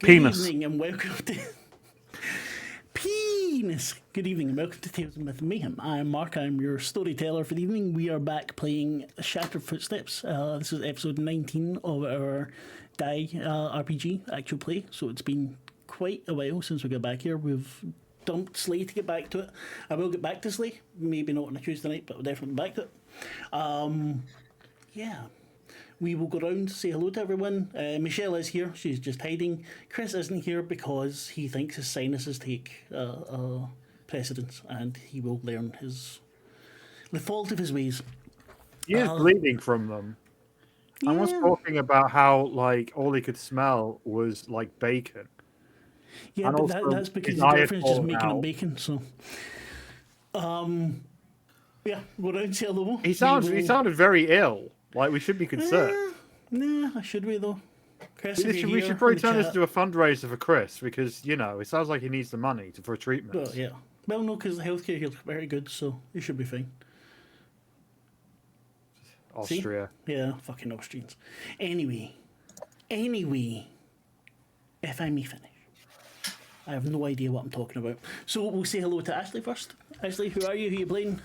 Penis. Evening and welcome to Penis. Good evening and welcome to Tales of Myth and Mayhem. I'm Mark. I'm your storyteller for the evening. We are back playing Shattered Footsteps. This is episode 19 of our Die RPG actual play. So it's been quite a while since we got back here. We've dumped Sleigh to get back to it. I will get back to Sleigh. Maybe not on a Tuesday night, but we'll definitely be back to it. Yeah. We will go round to say hello to everyone. Michelle is here. She's just hiding. Chris isn't here because he thinks his sinuses take precedence and he will learn the fault of his ways. He is bleeding from them. Yeah. I was talking about how all he could smell was like bacon. Yeah, and but also that's because his his eye had girlfriend's just fallen making him out. bacon. So, yeah, go round and say hello. He sounded very ill. Like, we should be concerned. Nah, should we though? Chris, We should probably turn this into a fundraiser for Chris because, it sounds like he needs the money for treatment. Well, yeah. Well, no, because the healthcare here is very good, so you should be fine. Austria. See? Yeah, fucking Austrians. Anyway, if I may finish. I have no idea what I'm talking about. So we'll say hello to Ashleigh first. Ashleigh, who are you? Who are you playing?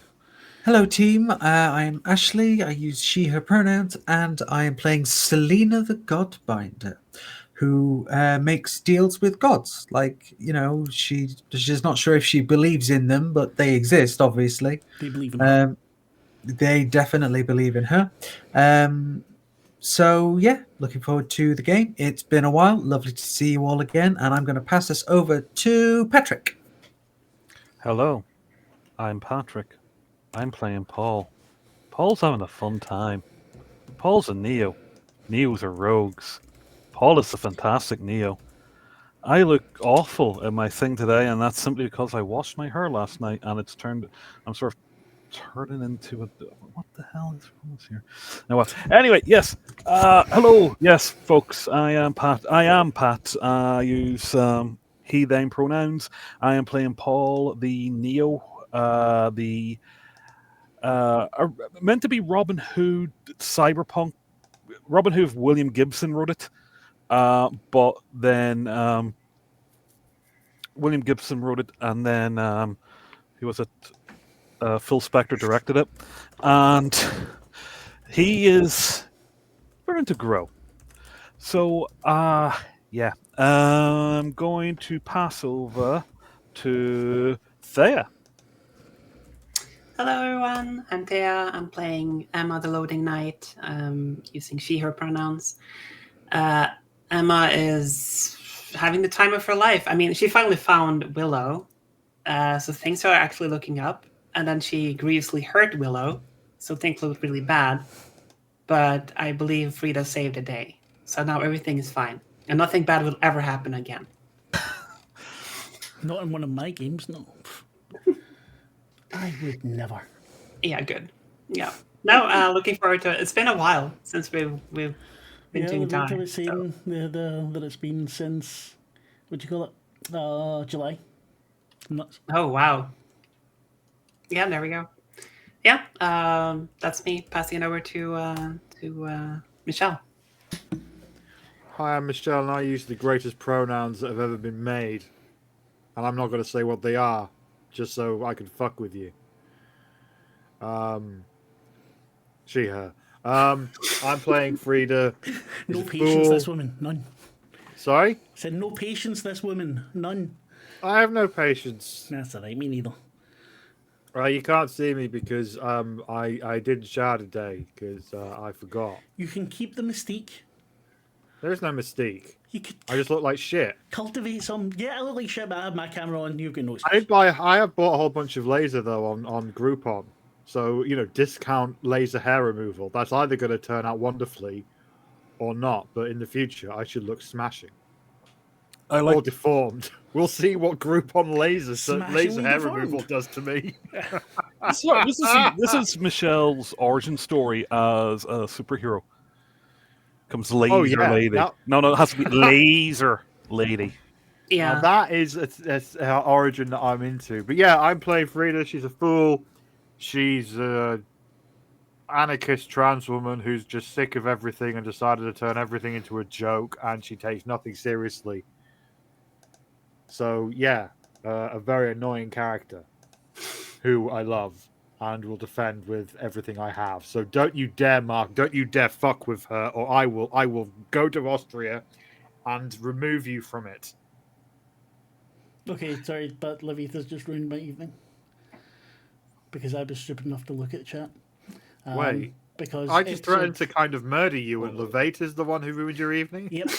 Hello, team. I'm Ashleigh. I use she, her pronouns, and I am playing Selena the Godbinder, who makes deals with gods. She's not sure if she believes in them, but they exist, obviously. They believe in her. They definitely believe in her. So, yeah, looking forward to the game. It's been a while. Lovely to see you all again. And I'm going to pass this over to Patrick. Hello, I'm Patrick. I'm playing Paul. Paul's having a fun time. Paul's a Neo. Neos are rogues. Paul is the fantastic Neo. I look awful in my thing today, and that's simply because I washed my hair last night, and I'm sort of turning into a... What the hell is wrong with here? Now what? Anyway, yes. Hello. Yes, folks. I am Pat. I use he, them pronouns. I am playing Paul, the Neo, meant to be Robin Hood cyberpunk. Robin Hood, William Gibson wrote it, but then William Gibson wrote it, and then who was it? Phil Spector directed it, and he is starting to grow. So, yeah, I'm going to pass over to Thea. Hello everyone, I'm Thea. I'm playing Emma the Loading Knight, using she, her pronouns. Emma is having the time of her life. I mean, she finally found Willow, so things are actually looking up. And then she grievously hurt Willow, so things looked really bad. But I believe Frida saved the day. So now everything is fine. And nothing bad will ever happen again. Not in one of my games, no. I would never. Yeah, good. Yeah. No, looking forward to it. It's been a while since we've been doing time. I was saying that it's been since, what do you call it? July. Nuts. Oh, wow. Yeah, there we go. Yeah, that's me passing it over to Michelle. Hi, I'm Michelle, and I use the greatest pronouns that have ever been made. And I'm not going to say what they are, just so I can fuck with you. She, her. I'm playing Frida. No patience, this woman. None. Sorry? I said no patience, this woman. None. I have no patience. That's all right, me neither. You can't see me because I didn't shower today because I forgot. You can keep the mystique. There's no mystique. You could I just look like shit. cultivate some. Yeah, I look like shit, but I have my camera on. You've got no excuse. I have bought a whole bunch of laser though on Groupon. So, discount laser hair removal. That's either going to turn out wonderfully or not. But in the future, I should look smashing. Or deformed. We'll see what Groupon laser hair deformed. removal does to me. This is Michelle's origin story as a superhero. Comes laser lady. No, it has to be laser lady. Yeah. Now that is her origin that I'm into. But yeah, I'm playing Frida. She's a fool. She's a anarchist trans woman who's just sick of everything and decided to turn everything into a joke, and she takes nothing seriously. So yeah, a very annoying character who I love and will defend with everything I have. So don't you dare, Mark, don't you dare fuck with her, or I will go to Austria and remove you from it. Okay, sorry, but Levita's just ruined my evening because I was stupid enough to look at the chat. Wait, Because I just threatened to episode... kind of murder you, and Levate is the one who ruined your evening? Yep.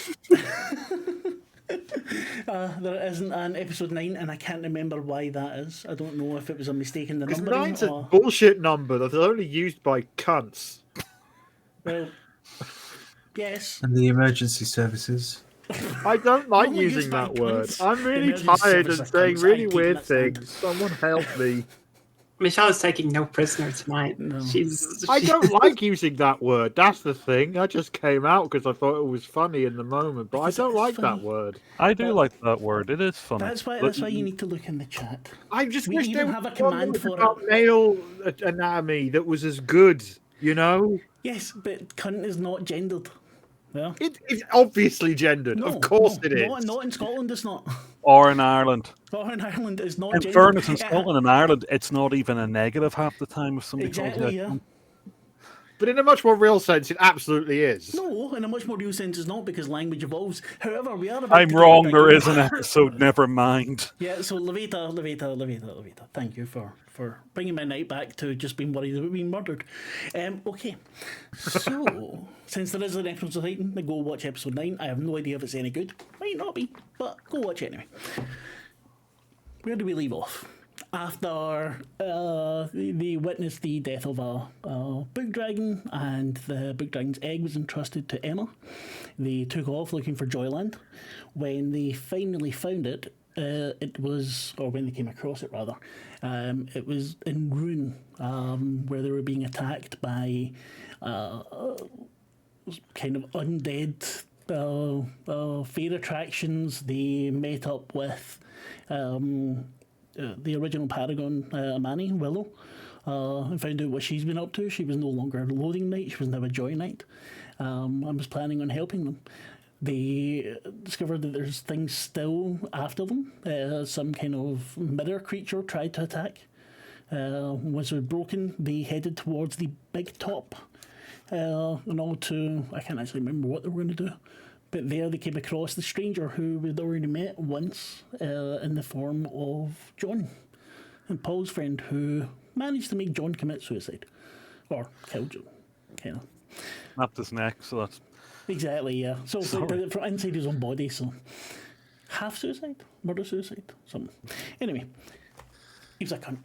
There isn't an episode 9, and I can't remember why that is. I don't know if it was a mistake in the Because numbering 9's a or... bullshit number that's only used by cunts. Well, yes. And the emergency services. I don't like Only used using by that word. cunts. I'm really Emergency tired service and are saying cunts. really I'm weird taking that things. Someone help me. Michelle is taking no prisoner tonight. No. I don't like using that word. That's the thing. I just came out because I thought it was funny in the moment, but Because I don't it's like that funny. word. I do like that word. It is funny. That's why But you need to look in the chat. I just We wish even there was have a one command word for about it. male anatomy that was as good, you know? Yes, but cunt is not gendered. Yeah. It's obviously gendered. No, of course no, it is. Not in Scotland, it's not. or in Ireland. Or in Ireland, it's not In gendered. fairness, in Yeah, Scotland and Ireland, it's not even a negative half the time if somebody calls exactly, you. yeah. But in a much more real sense, it absolutely is. No, in a much more real sense, it's not because language evolves. However, we are about I'm to get wrong. back There to- is an episode. Never mind. Yeah, so Levita, thank you for bringing my night back to just being worried about being murdered. Okay, so since there is an episode 9, go watch episode 9. I have no idea if it's any good. Might not be, but go watch it anyway. Where do we leave off? After they witnessed the death of a book dragon, and the book dragon's egg was entrusted to Emma, they took off looking for Joyland. When they finally found it, it was, or when they came across it rather, it was in ruin, where they were being attacked by kind of undead fair attractions. They met up with the original Paragon, Amani, Willow, and found out what she's been up to. She was no longer a loading knight, she was now a joy knight, and was planning on helping them. They discovered that there's things still after them. Some kind of mirror creature tried to attack. Once it was broken, they headed towards the big top, in order to, I can't actually remember what they were going to do. But there they came across the stranger who we'd already met once, in the form of John, and Paul's friend, who managed to make John commit suicide. Or kill John, kind of. Snapped his neck, so that's... Exactly, yeah. So Sorry. from inside his own body, so half suicide, murder suicide, something. Anyway, he was a cunt.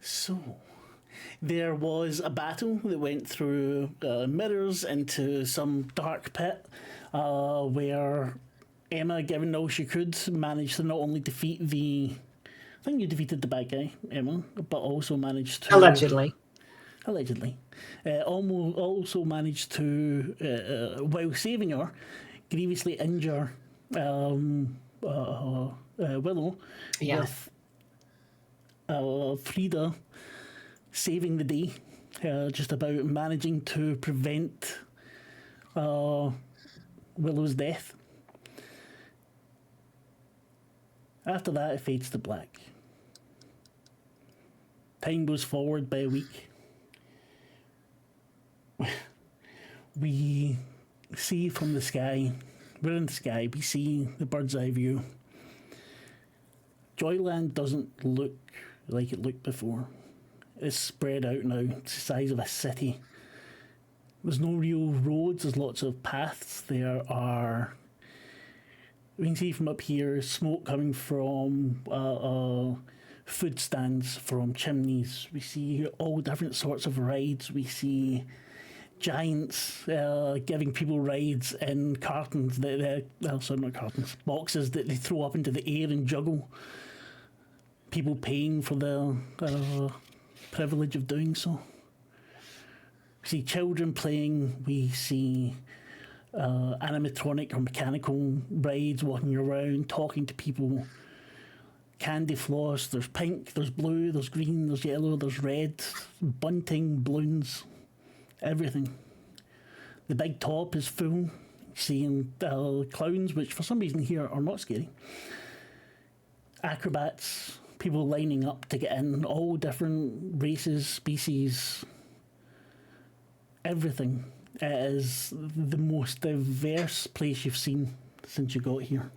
So there was a battle that went through mirrors into some dark pit, where Emma, given all she could, managed to not only defeat the... I think you defeated the bad guy, Emma, but also managed to... Allegedly. Also managed to, while saving her, grievously injure Willow, Yeah. with Frida saving the day, just about managing to prevent Willow's death. After that, it fades to black. Time goes forward by a week. We see from the sky, we're in the sky, we see the bird's eye view. Joyland doesn't look like it looked before. It's spread out now, it's the size of a city. There's no real roads, there's lots of paths. There are, we can see from up here, smoke coming from food stands, from chimneys. We see all different sorts of rides. We see giants giving people rides in cartons, not cartons, boxes that they throw up into the air and juggle. People paying for the privilege of doing so. We see children playing, we see animatronic or mechanical rides walking around, talking to people. Candy floss, there's pink, there's blue, there's green, there's yellow, there's red, bunting, balloons, everything. The big top is full. seeing clowns, which for some reason here are not scary. Acrobats, people lining up to get in, all different races, species, everything. It is the most diverse place you've seen since you got here.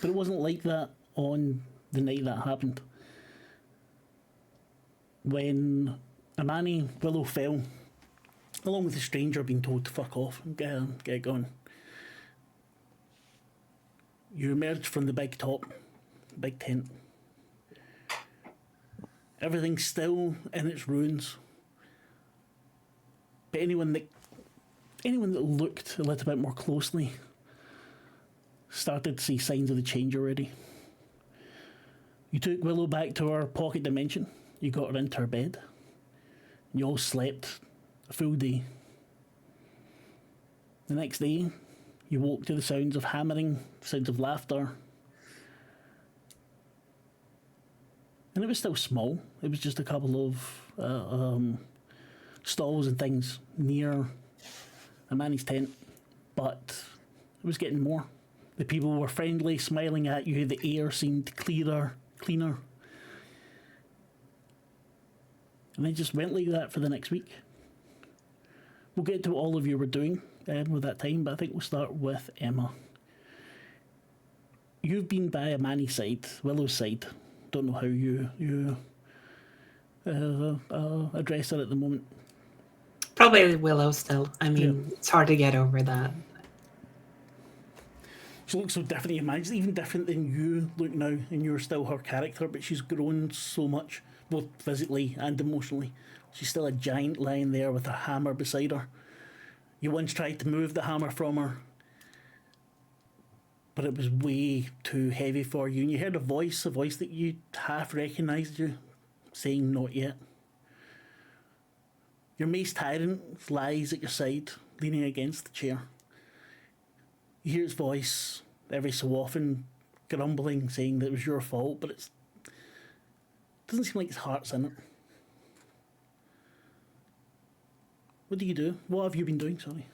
But it wasn't like that on the night that happened. When Amani Willow fell, along with the stranger being told to fuck off and get going, you emerged from the big top, big tent. Everything's still in its ruins. But anyone that looked a little bit more closely started to see signs of the change already. You took Willow back to her pocket dimension. You got her into her bed. You all slept a full day. The next day, you woke to the sounds of hammering, sounds of laughter. And it was still small. It was just a couple of stalls and things near Amani's tent. But it was getting more. The people were friendly, smiling at you. The air seemed cleaner. And it just went like that for the next week. We'll get to what all of you were doing with that time, but I think we'll start with Emma. You've been by Amani's side, Willow's side. Don't know how you address her at the moment. Probably Willow still. I mean, It's hard to get over that. She looks so different. You imagine, even different than you look now, and you're still her character, but she's grown so much, both physically and emotionally. She's still a giant lying there with a hammer beside her. You once tried to move the hammer from her, but it was way too heavy for you, and you heard a voice that you half recognised you, saying not yet. Your mace tyrant lies at your side, leaning against the chair. You hear his voice every so often, grumbling, saying that it was your fault, but it doesn't seem like his heart's in it. What do you do? What have you been doing, sorry?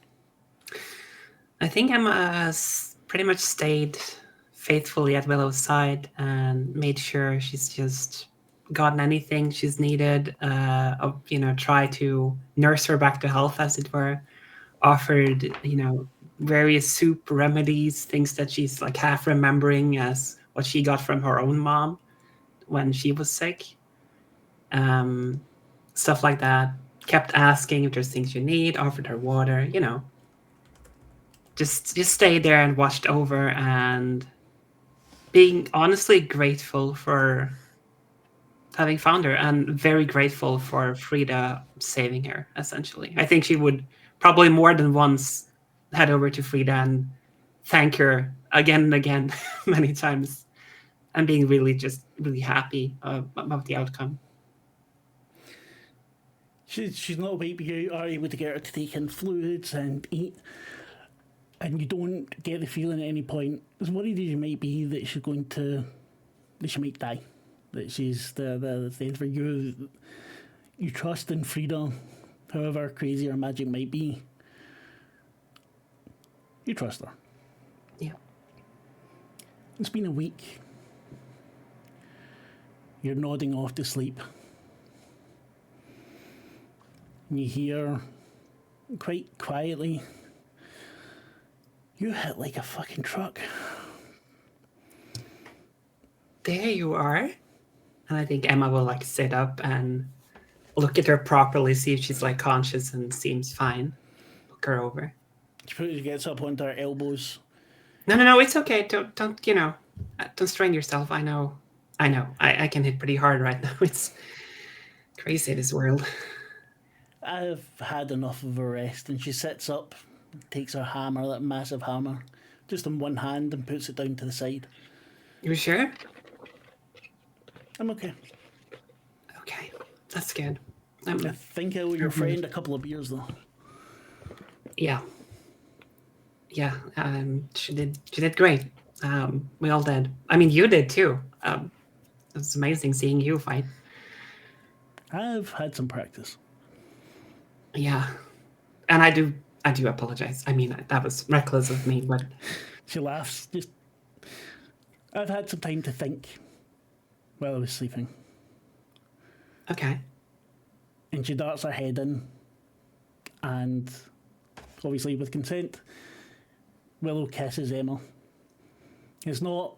I think Emma has pretty much stayed faithfully at Willow's side and made sure she's just gotten anything she's needed, try to nurse her back to health, as it were, offered, various soup remedies, things that she's like half remembering as what she got from her own mom when she was sick. Stuff like that. Kept asking if there's things you need, offered her water, just stayed there and watched over, and being honestly grateful for having found her, and very grateful for Frida saving her, essentially. I think she would probably more than once head over to Frida and thank her again and again many times, and being really happy about the outcome. She's not awake, but you are able to get her to take in fluids and eat, and you don't get the feeling at any point, as worried as you might be, that she might die, that she's the end for you. You trust in Frida, however crazy her magic might be. You trust her. Yeah. It's been a week. You're nodding off to sleep. And you hear, quite quietly, you hit like a fucking truck. There you are. And I think Emma will sit up and look at her properly, see if she's conscious and seems fine. Look her over. She gets up onto her elbows. No, it's okay. Don't don't strain yourself. I know. I can hit pretty hard right now. It's crazy, this world. I've had enough of a rest. And she sits up, takes her hammer, that massive hammer, just in one hand, and puts it down to the side. You sure? I'm okay. Okay, that's good. I think I owe your friend a couple of beers, though. Yeah. She did great. We all did. I mean, you did too. It was amazing seeing you fight. I've had some practice. Yeah, and I I do apologize. I mean, that was reckless of me, but She laughs. Just, I've had some time to think while I was sleeping. okay. And she darts her head in, and obviously with consent, Willow kisses Emma. It's not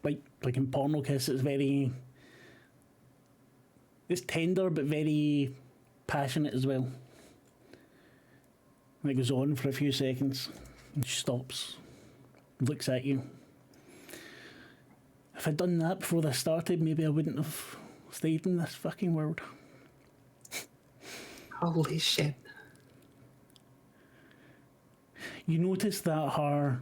like in porno kiss. It's tender but very passionate as well. And it goes on for a few seconds, and she stops, looks at you. If I'd done that before this started, maybe I wouldn't have stayed in this fucking world. Holy shit. You notice that her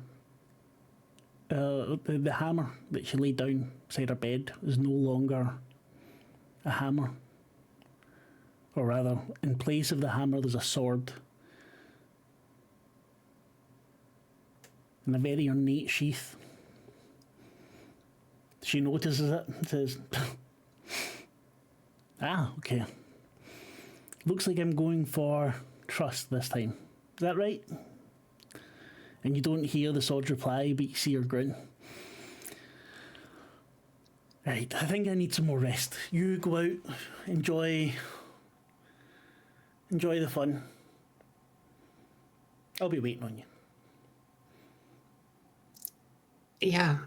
the hammer that she laid down beside her bed is no longer a hammer. Or rather, in place of the hammer, there's a sword. In a very ornate sheath. She notices it and says, ah, okay. Looks like I'm going for trust this time. Is that right? And you don't hear the sword's reply, but you see her grin. Right, I think I need some more rest. You go out, enjoy the fun. I'll be waiting on you. Yeah,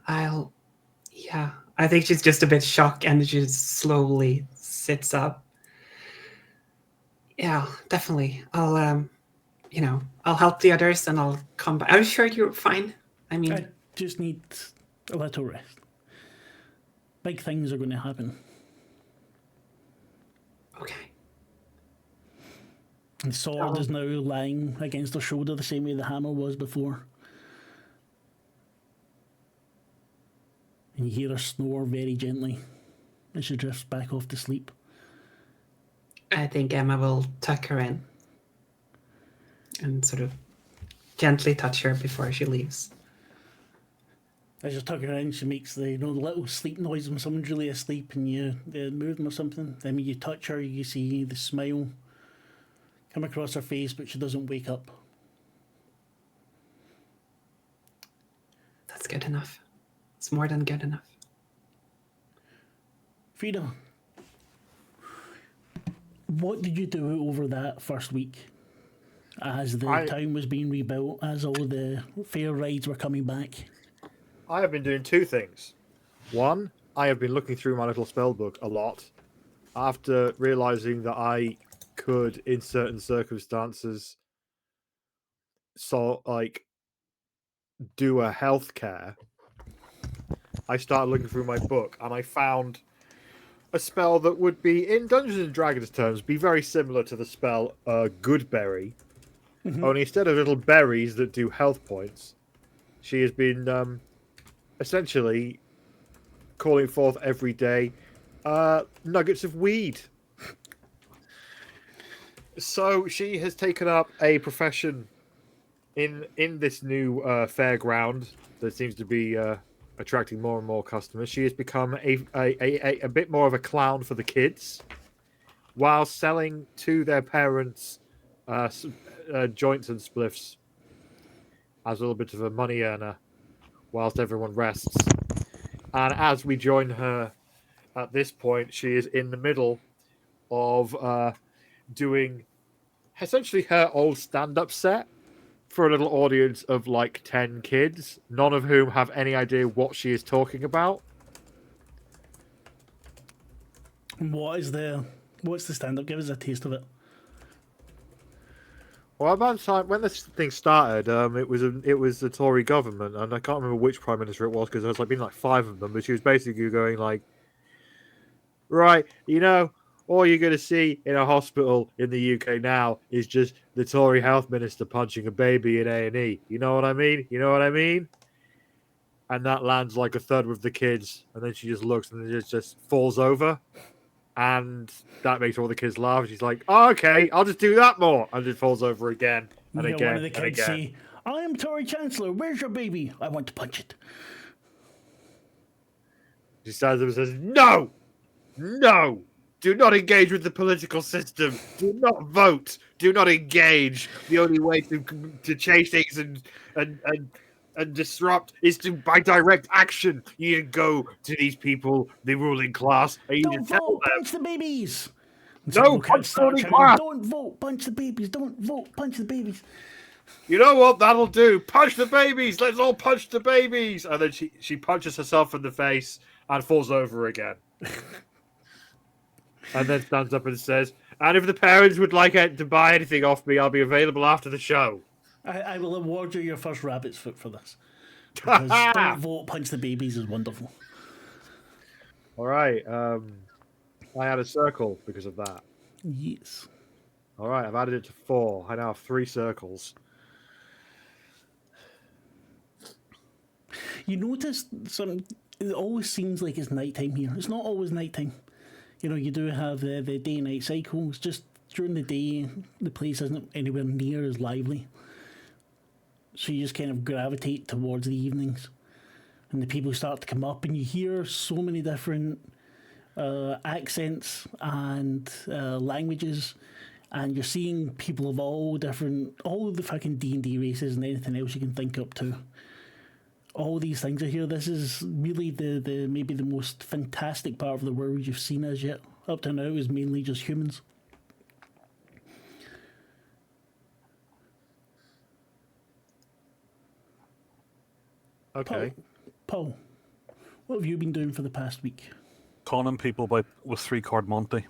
I think she's just a bit shocked and she slowly sits up. Yeah, definitely. I'll help the others and I'll come back. I'm sure you're fine. I mean, I just need a little rest. Big things are going to happen. okay. The sword is now lying against her shoulder the same way the hammer was before. And you hear her snore very gently as she drifts back off to sleep. I think Emma will tuck her in and sort of gently touch her before she leaves. As you tuck her in, she makes the little sleep noise when someone's really asleep and you move them or something. Then when you touch her, you see the smile come across her face, but she doesn't wake up. That's good enough. It's more than good enough. Frida, what did you do over that first week as the town was being rebuilt, as all the fair rides were coming back? I have been doing two things. One, I have been looking through my little spell book a lot after realizing that I could, in certain circumstances, do a healthcare. I started looking through my book and I found a spell that would be, in Dungeons and Dragons terms, be very similar to the spell Goodberry. Mm-hmm. Only instead of little berries that do health points, she has been essentially calling forth every day nuggets of weed. So she has taken up a profession in this new fairground that seems to be attracting more and more customers. She has become a bit more of a clown for the kids, while selling to their parents joints and spliffs as a little bit of a money earner, whilst everyone rests. And as we join her at this point, she is in the middle of doing essentially her old stand-up set for a little audience of like 10 kids, none of whom have any idea what she is talking about. What's the stand-up? Give us a taste of it. Well, about the time when this thing started, it was the Tory government, and I can't remember which prime minister it was because there's been 5 of them. But she was basically going like, right, all you're going to see in a hospital in the UK now is just the Tory health minister punching a baby in A&E. You know what I mean? And that lands like a third with the kids, and then she just looks and it just falls over. And that makes all the kids laugh. She's like, oh, okay, I'll just do that more. And it falls over again and again. One of the kids say, I am Tory Chancellor. Where's your baby? I want to punch it. She stands up and says, no, do not engage with the political system. Do not vote. do not engage. The only way to change things and disrupt is by direct action. You need to go to these people, the ruling class, and you need Don't to tell vote, them. punch the babies. And No, some people punch the start ruling shouting, class. don't vote, punch the babies. Don't vote, punch the babies. You know what that'll do? Punch the babies. Let's all punch the babies. And then she punches herself in the face and falls over again. And then stands up and says, "And if the parents would like to buy anything off me, I'll be available after the show." I will award you your first rabbit's foot for this. Because don't vote, punch the babies is wonderful. All right. I had a circle because of that. Yes. All right, I've added it to 4. I now have 3 circles. You notice it always seems like it's nighttime here. It's not always nighttime. You know, you do have the day-night cycle. It's just during the day, the place isn't anywhere near as lively. So you just kind of gravitate towards the evenings. And the people start to come up, and you hear so many different accents and languages. And you're seeing people of all of the fucking D&D races and anything else you can think up to. All these things are here. This is really the maybe the most fantastic part of the world you've seen as yet. Up to now is mainly just humans. Okay. Paul, what have you been doing for the past week? Conning people with 3-card Monty.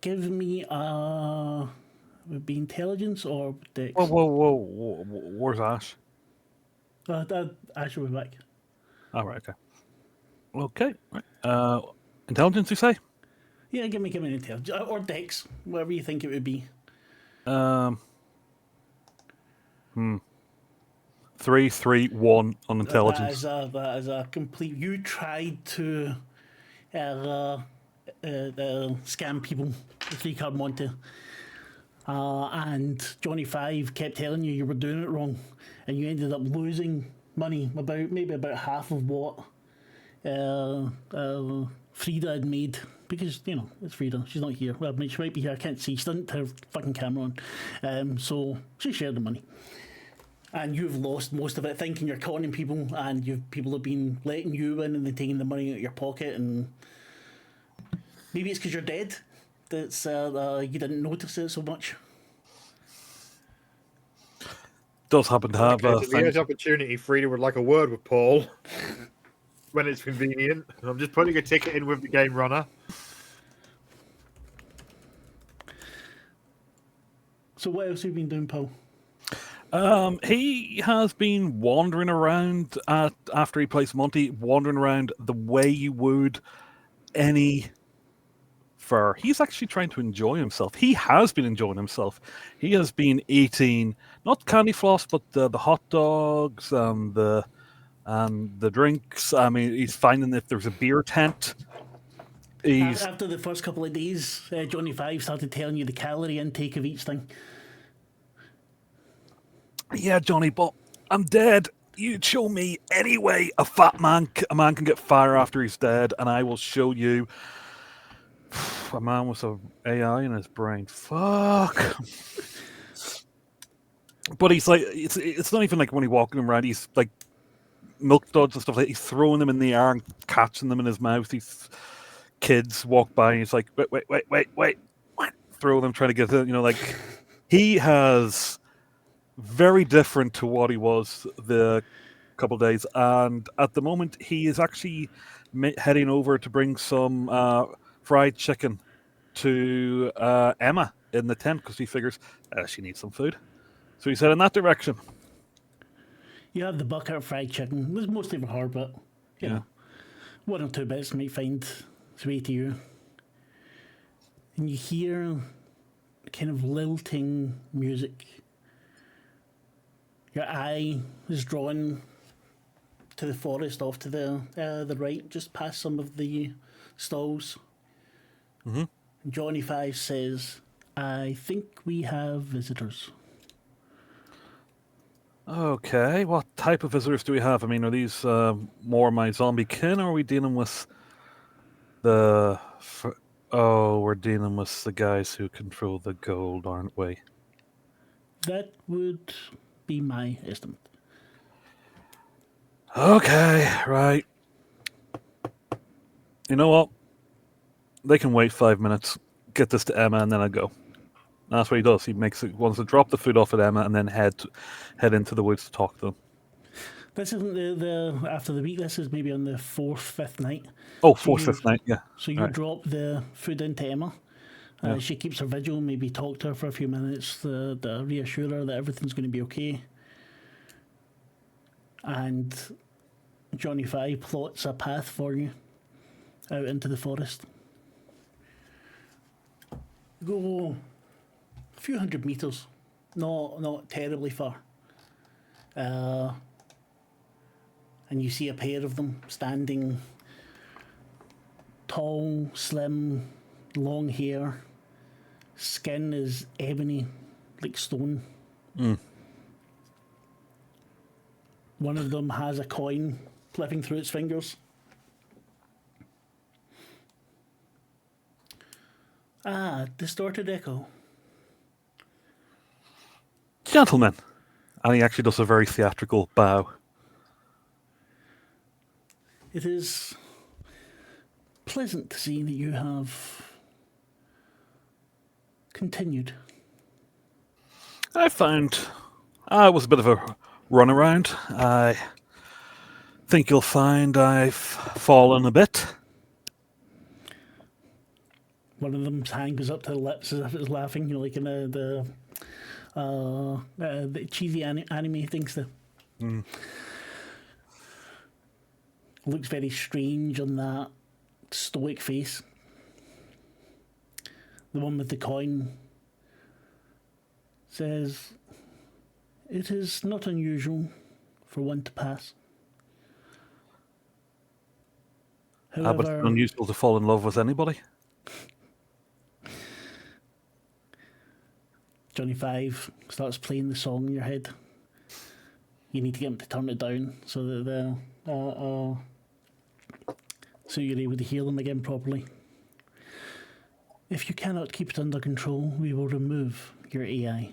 Give me would it be intelligence or dex? Whoa. Where's Ash? Ash will be back. All right, okay. Okay, right. Intelligence, you say? Yeah, give me an intelligence or dex, whatever you think it would be. 3, 3, 1 on intelligence. That is a complete. You tried to scam people with 3-card Monte, and Johnny 5 kept telling you were doing it wrong, and you ended up losing money, about half of what Frida had made, because you know it's Frida. She's not here. Well, I mean, she might be here. I can't see. She doesn't have fucking camera on, so she shared the money. And you've lost most of it, thinking you're conning people, and people have been letting you in and then taking the money out of your pocket. And maybe it's because you're dead that's you didn't notice it so much. Does happen to have Okay, so the opportunity, Frida would like a word with Paul when it's convenient. I'm just putting a ticket in with the game runner. So what else have you been doing, Paul? He has been wandering around after he plays Monty, wandering around the way you would any fur. He's actually trying to enjoy himself. He has been enjoying himself. He has been eating not candy floss, but the hot dogs and the drinks. I mean, he's finding if there's a beer tent. After the first couple of days, Johnny 5 started telling you the calorie intake of each thing. Yeah, Johnny, but I'm dead. You'd show me anyway. A man can get fire after he's dead, and I will show you. A man with an AI in his brain. Fuck. But he's like, it's not even like when he's walking around. He's like milk duds and stuff like that. He's throwing them in the air and catching them in his mouth. These kids walk by, and he's like, wait, throw them, trying to get it. You know, like he has. Very different to what he was the couple of days, and at the moment he is actually heading over to bring some fried chicken to Emma in the tent because he figures she needs some food. So he's heading in that direction. You have the bucket of fried chicken. It was mostly for her, but you know, 1 or 2 bits might find its way to you. And you hear kind of lilting music. Your eye is drawn to the forest off to the right, just past some of the stalls. Mm-hmm. Johnny 5 says, "I think we have visitors." Okay, what type of visitors do we have? I mean, are these more my zombie kin, or are we dealing with the Oh, we're dealing with the guys who control the gold, aren't we? That would be my estimate. Okay, right. You know what? They can wait 5 minutes, get this to Emma, and then I go. And that's what he does. He wants to drop the food off at Emma and then head into the woods to talk to them. This isn't the after the week. This is maybe on the fifth night. Oh, fourth, fifth night, yeah. So you Right. drop the food into Emma. Yeah. She keeps her vigil. Maybe talk to her for a few minutes to reassure her that everything's going to be okay. And Johnny Five plots a path for you out into the forest. Go a few hundred meters, not terribly far. And you see a pair of them standing, tall, slim, long hair. Skin is ebony, like stone. One of them has a coin flipping through its fingers. Ah, distorted echo. Gentlemen. And he actually does a very theatrical bow. It is pleasant to see that you have continued. I found it was a bit of a runaround. I think you'll find I've fallen a bit. One of them's hand goes up to the lips as if it's laughing, like in the cheesy anime things. Looks very strange on that stoic face. The one with the coin says, "It is not unusual for one to pass. But it's However, unusual to fall in love with anybody. Johnny Five starts playing the song in your head. You need to get him to turn it down so that so you're able to hear them again properly. If you cannot keep it under control, we will remove your AI.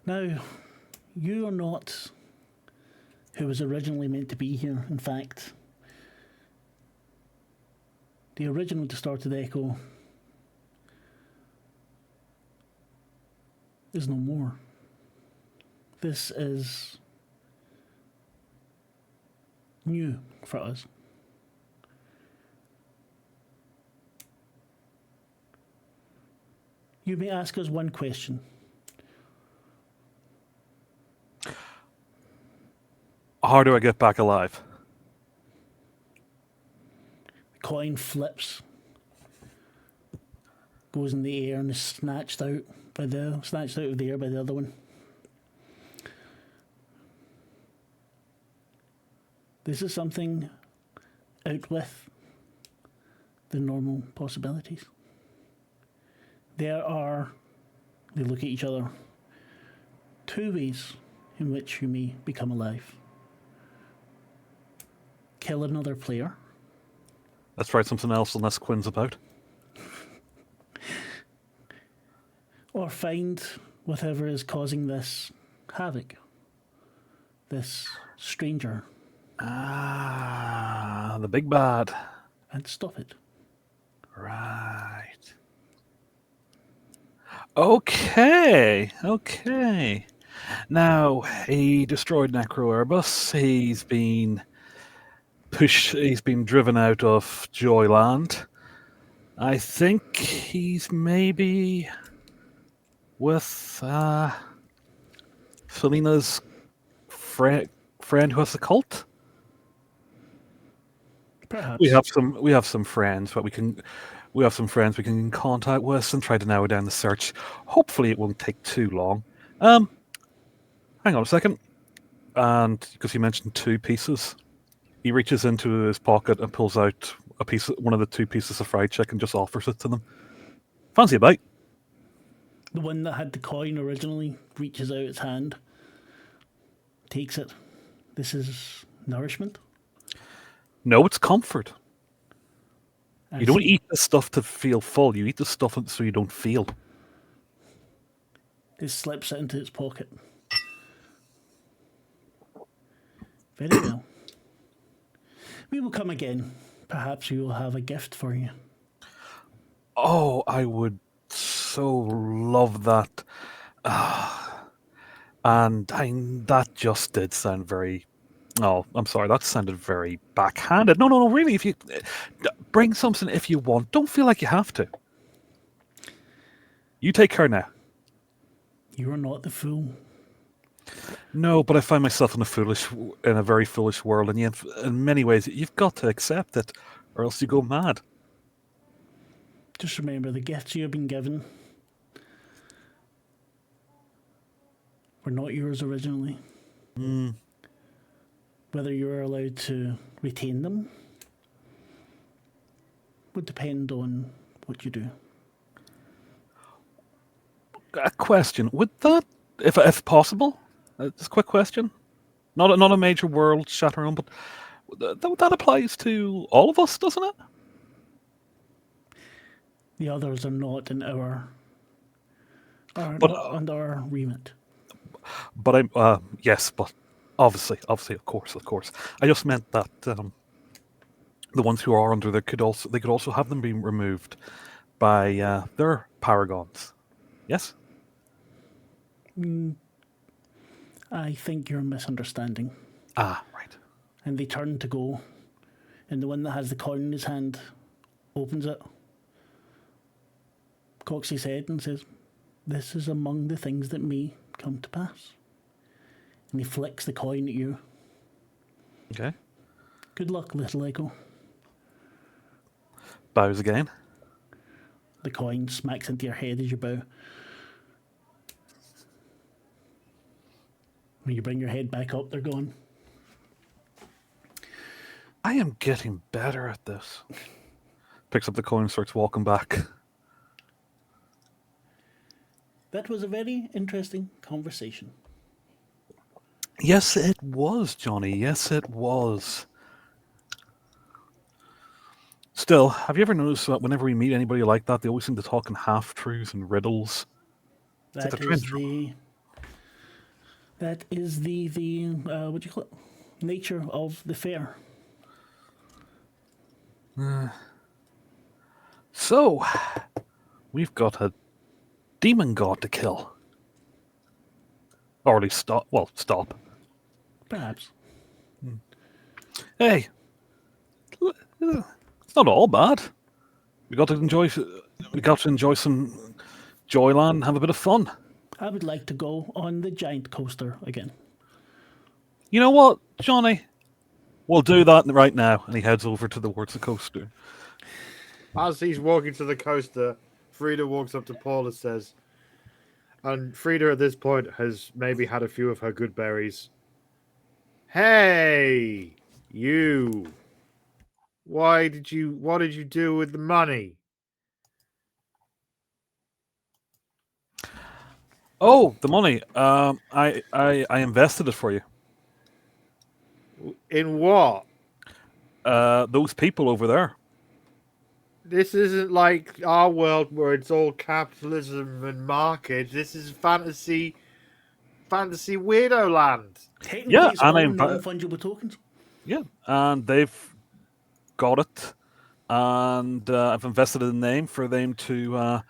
Now, you are not who was originally meant to be here. In fact, the original distorted echo is no more. This is new for us. You may ask us one question. How do I get back alive? The coin flips, goes in the air, and is snatched out of the air by the other one. This is something out with the normal possibilities. They look at each other, two ways in which you may become alive. Kill another player. Let's try something else unless Quinn's about. Or find whatever is causing this havoc. This stranger. The big bad. And stop it. Right. Okay. Now, he destroyed Necroerbus. He's been driven out of Joyland. I think he's maybe with Selena's friend who has the cult. Perhaps. We have some friends that we can contact with and try to narrow down the search. Hopefully it won't take too long. Hang on a second. And because you mentioned 2 pieces, he reaches into his pocket and pulls out one of the 2 pieces of fried chicken and just offers it to them. Fancy a bite? The one that had the coin originally reaches out its hand, takes it. This is nourishment. No, it's comfort. I You don't see. eat the stuff to feel full. You eat the stuff so you don't feel. He slips it into its pocket. Very well. We will come again. Perhaps we will have a gift for you. Oh, I would so love that. And that just did sound very. Oh, I'm sorry. That sounded very backhanded. No, no, no. Really, if you bring something, if you want, don't feel like you have to. You take care now. You are not the fool. No, but I find myself in a very foolish world, and yet, in many ways, you've got to accept it, or else you go mad. Just remember the gifts you have been given were not yours originally. Whether you are allowed to retain them would depend on what you do. A question: would that, if possible, just a quick question, not a major world shattering, but that applies to all of us, doesn't it? The others are not in our are But not under our remit. but I'm yes, but obviously, of course. I just meant that the ones who are under there could also have them being removed by their paragons. Yes. I think you're misunderstanding. Ah, right. And they turn to go, and the one that has the coin in his hand opens it, cocks his head, and says, "This is among the things that may come to pass." And he flicks the coin at you. Okay. Good luck, little echo. Bows again. The coin smacks into your head as you bow. When you bring your head back up, they're gone. I am getting better at this. Picks up the coin and starts walking back. That was a very interesting conversation. Yes, it was, Johnny. Yes, it was. Still, have you ever noticed that whenever we meet anybody like that, they always seem to talk in half-truths and riddles? It's like That they're trying is to- the. That is the what do you call it? Nature of the fair. So, we've got a demon god to kill. Or at least stop. Well, stop. Perhaps. Hey, it's not all bad. We got to enjoy. We got to enjoy some Joyland and have a bit of fun. I would like to go on the giant coaster again. You know what, Johnny? We'll do that right now. And he heads over towards the coaster. As he's walking to the coaster, Frida walks up to Paul and says, and Frida at this point has maybe had a few of her good berries. Hey, you. What did you do with the money? Oh, the money. I invested it for you. In what? Those people over there. This isn't like our world where it's all capitalism and market. This is fantasy weirdo land. Technically, Yeah, it's and all I'm- non-fungible tokens. Yeah, and they've got it, and I've invested in the name for them to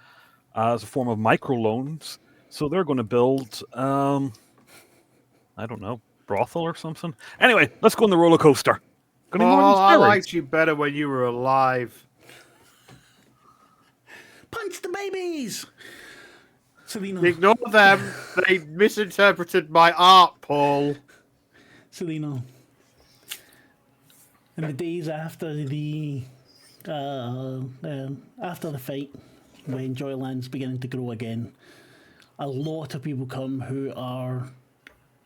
as a form of microloans. So they're going to build, I don't know, brothel or something. Anyway, let's go on the roller coaster. Got any more Paul, I stories? liked you better when you were alive. Punch the babies! Selena. Ignore them. They misinterpreted my art, Paul. Selena. In the days after the fight, when Joyland's beginning to grow again, a lot of people come who are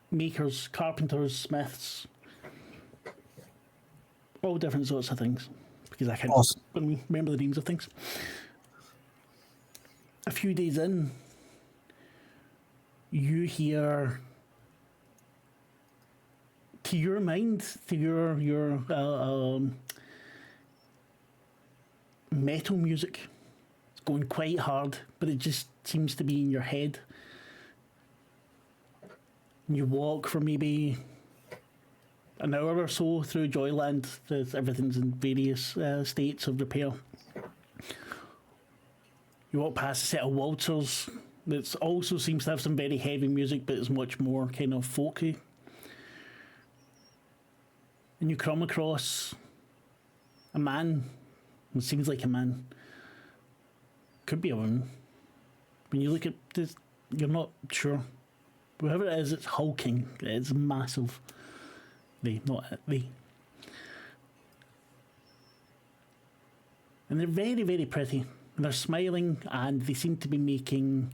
makers, carpenters, smiths, all different sorts of things. Because I can't Awesome. remember the names of things. A few days in, you hear to your mind, to your metal music, it's going quite hard, but it just seems to be in your head. And you walk for maybe an hour or so through Joyland. Everything's in various states of repair. You walk past a set of waltzers that also seems to have some very heavy music, but it's much more kind of folky. And you come across a man. It seems like a man. Could be a woman. When you look at this, you're not sure. Whoever it is, it's hulking. It's massive. Not they. And they're very, very pretty. And they're smiling, and they seem to be making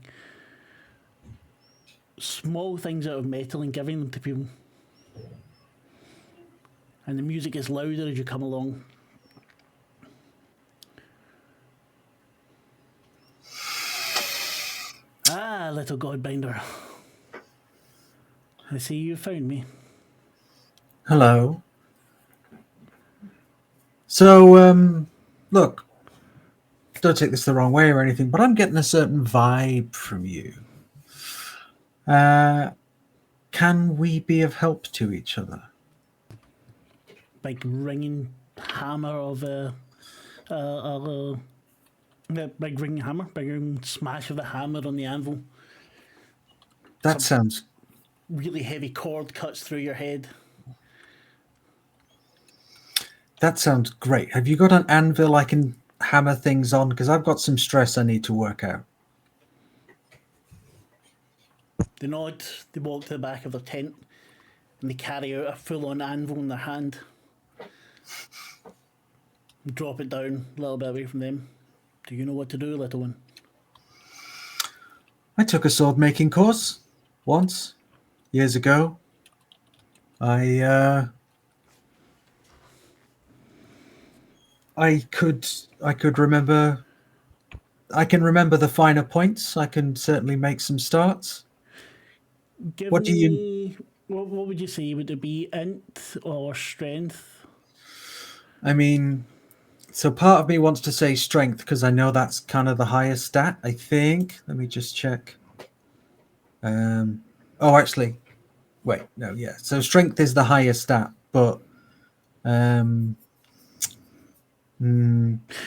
small things out of metal and giving them to people. And the music gets louder as you come along. Ah, little Godbinder. I see you found me. Hello. So, look, don't take this the wrong way or anything, but I'm getting a certain vibe from you. Can we be of help to each other? Big ringing hammer of a big ringing hammer, big ringing smash of the hammer on the anvil. That sounds Really heavy cord cuts through your head. That sounds great. Have you got an anvil I can hammer things on? Because I've got some stress I need to work out. They nod, they walk to the back of their tent, and they carry out a full-on anvil in their hand. Drop it down a little bit away from them. Do you know what to do, little one? I took a sword making course once, years ago. I could remember. I can remember the finer points. I can certainly make some starts. What do you? What would you say? Would it be int or strength? I mean, so part of me wants to say strength because I know that's kind of the highest stat. I think. Let me just check. Oh, actually, wait. No, yeah. So strength is the highest stat, but Well,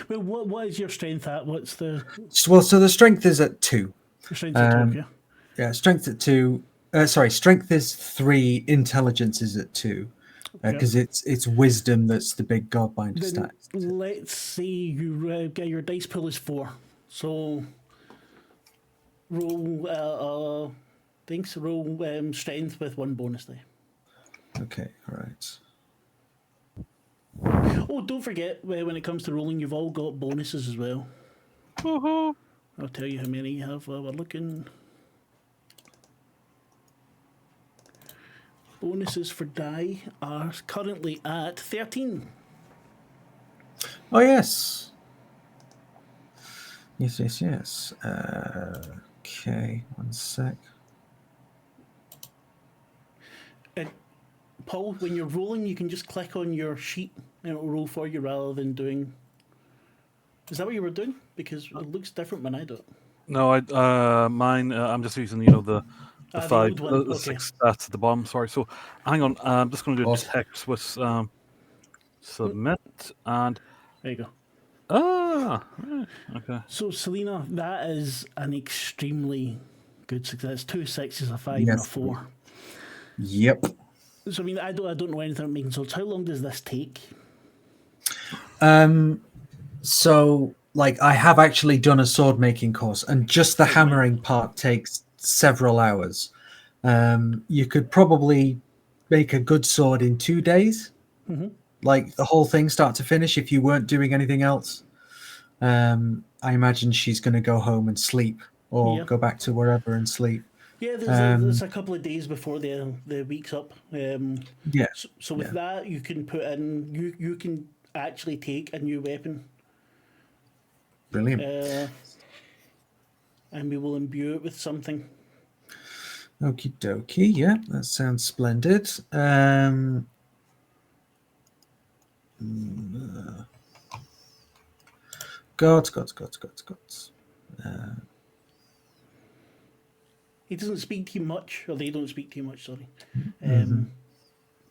what is your strength at? What's the well, so the strength is at 2. your strength at? Okay. Yeah, strength at 2. Sorry, strength is 3. Intelligence is at 2, because it's wisdom that's the big godbinder Then stat. let's say you get your dice pool is 4. So roll roll strength with 1 bonus die. Okay, all right. Oh, don't forget, when it comes to rolling, you've all got bonuses as well. Woohoo! I'll tell you how many you have while we're looking. Bonuses for die are currently at 13. Oh yes. Yes. Okay, one sec. And Paul, when you're rolling, you can just click on your sheet and it'll roll for you rather than doing. Is that what you were doing? Because it looks different when I do it. No, mine. I'm just using the The 5, old one, the okay. 6 stats at the bottom. Sorry. So hang on. I'm just going to do a Awesome. text with submit and There you go. okay. So, Selena, that is an extremely good success. 2 6s, a 5, and a Yes. 4. Yep. So, I mean, I don't know anything about making swords. How long does this take? So, like, I have actually done a sword making course, and just the hammering part takes several hours. You could probably make a good sword in 2 days, like the whole thing, start to finish, if you weren't doing anything else. I imagine she's going to go home and sleep, or Yeah. go back to wherever and sleep. Yeah, there's a couple of days before the week's up. Yeah. So with that, you can put in you can actually take a new weapon, Brilliant. and we will imbue it with something. Okie dokie. Yeah, that sounds splendid. Gods. He doesn't speak to you much, or they don't speak to you much, sorry. Mhm.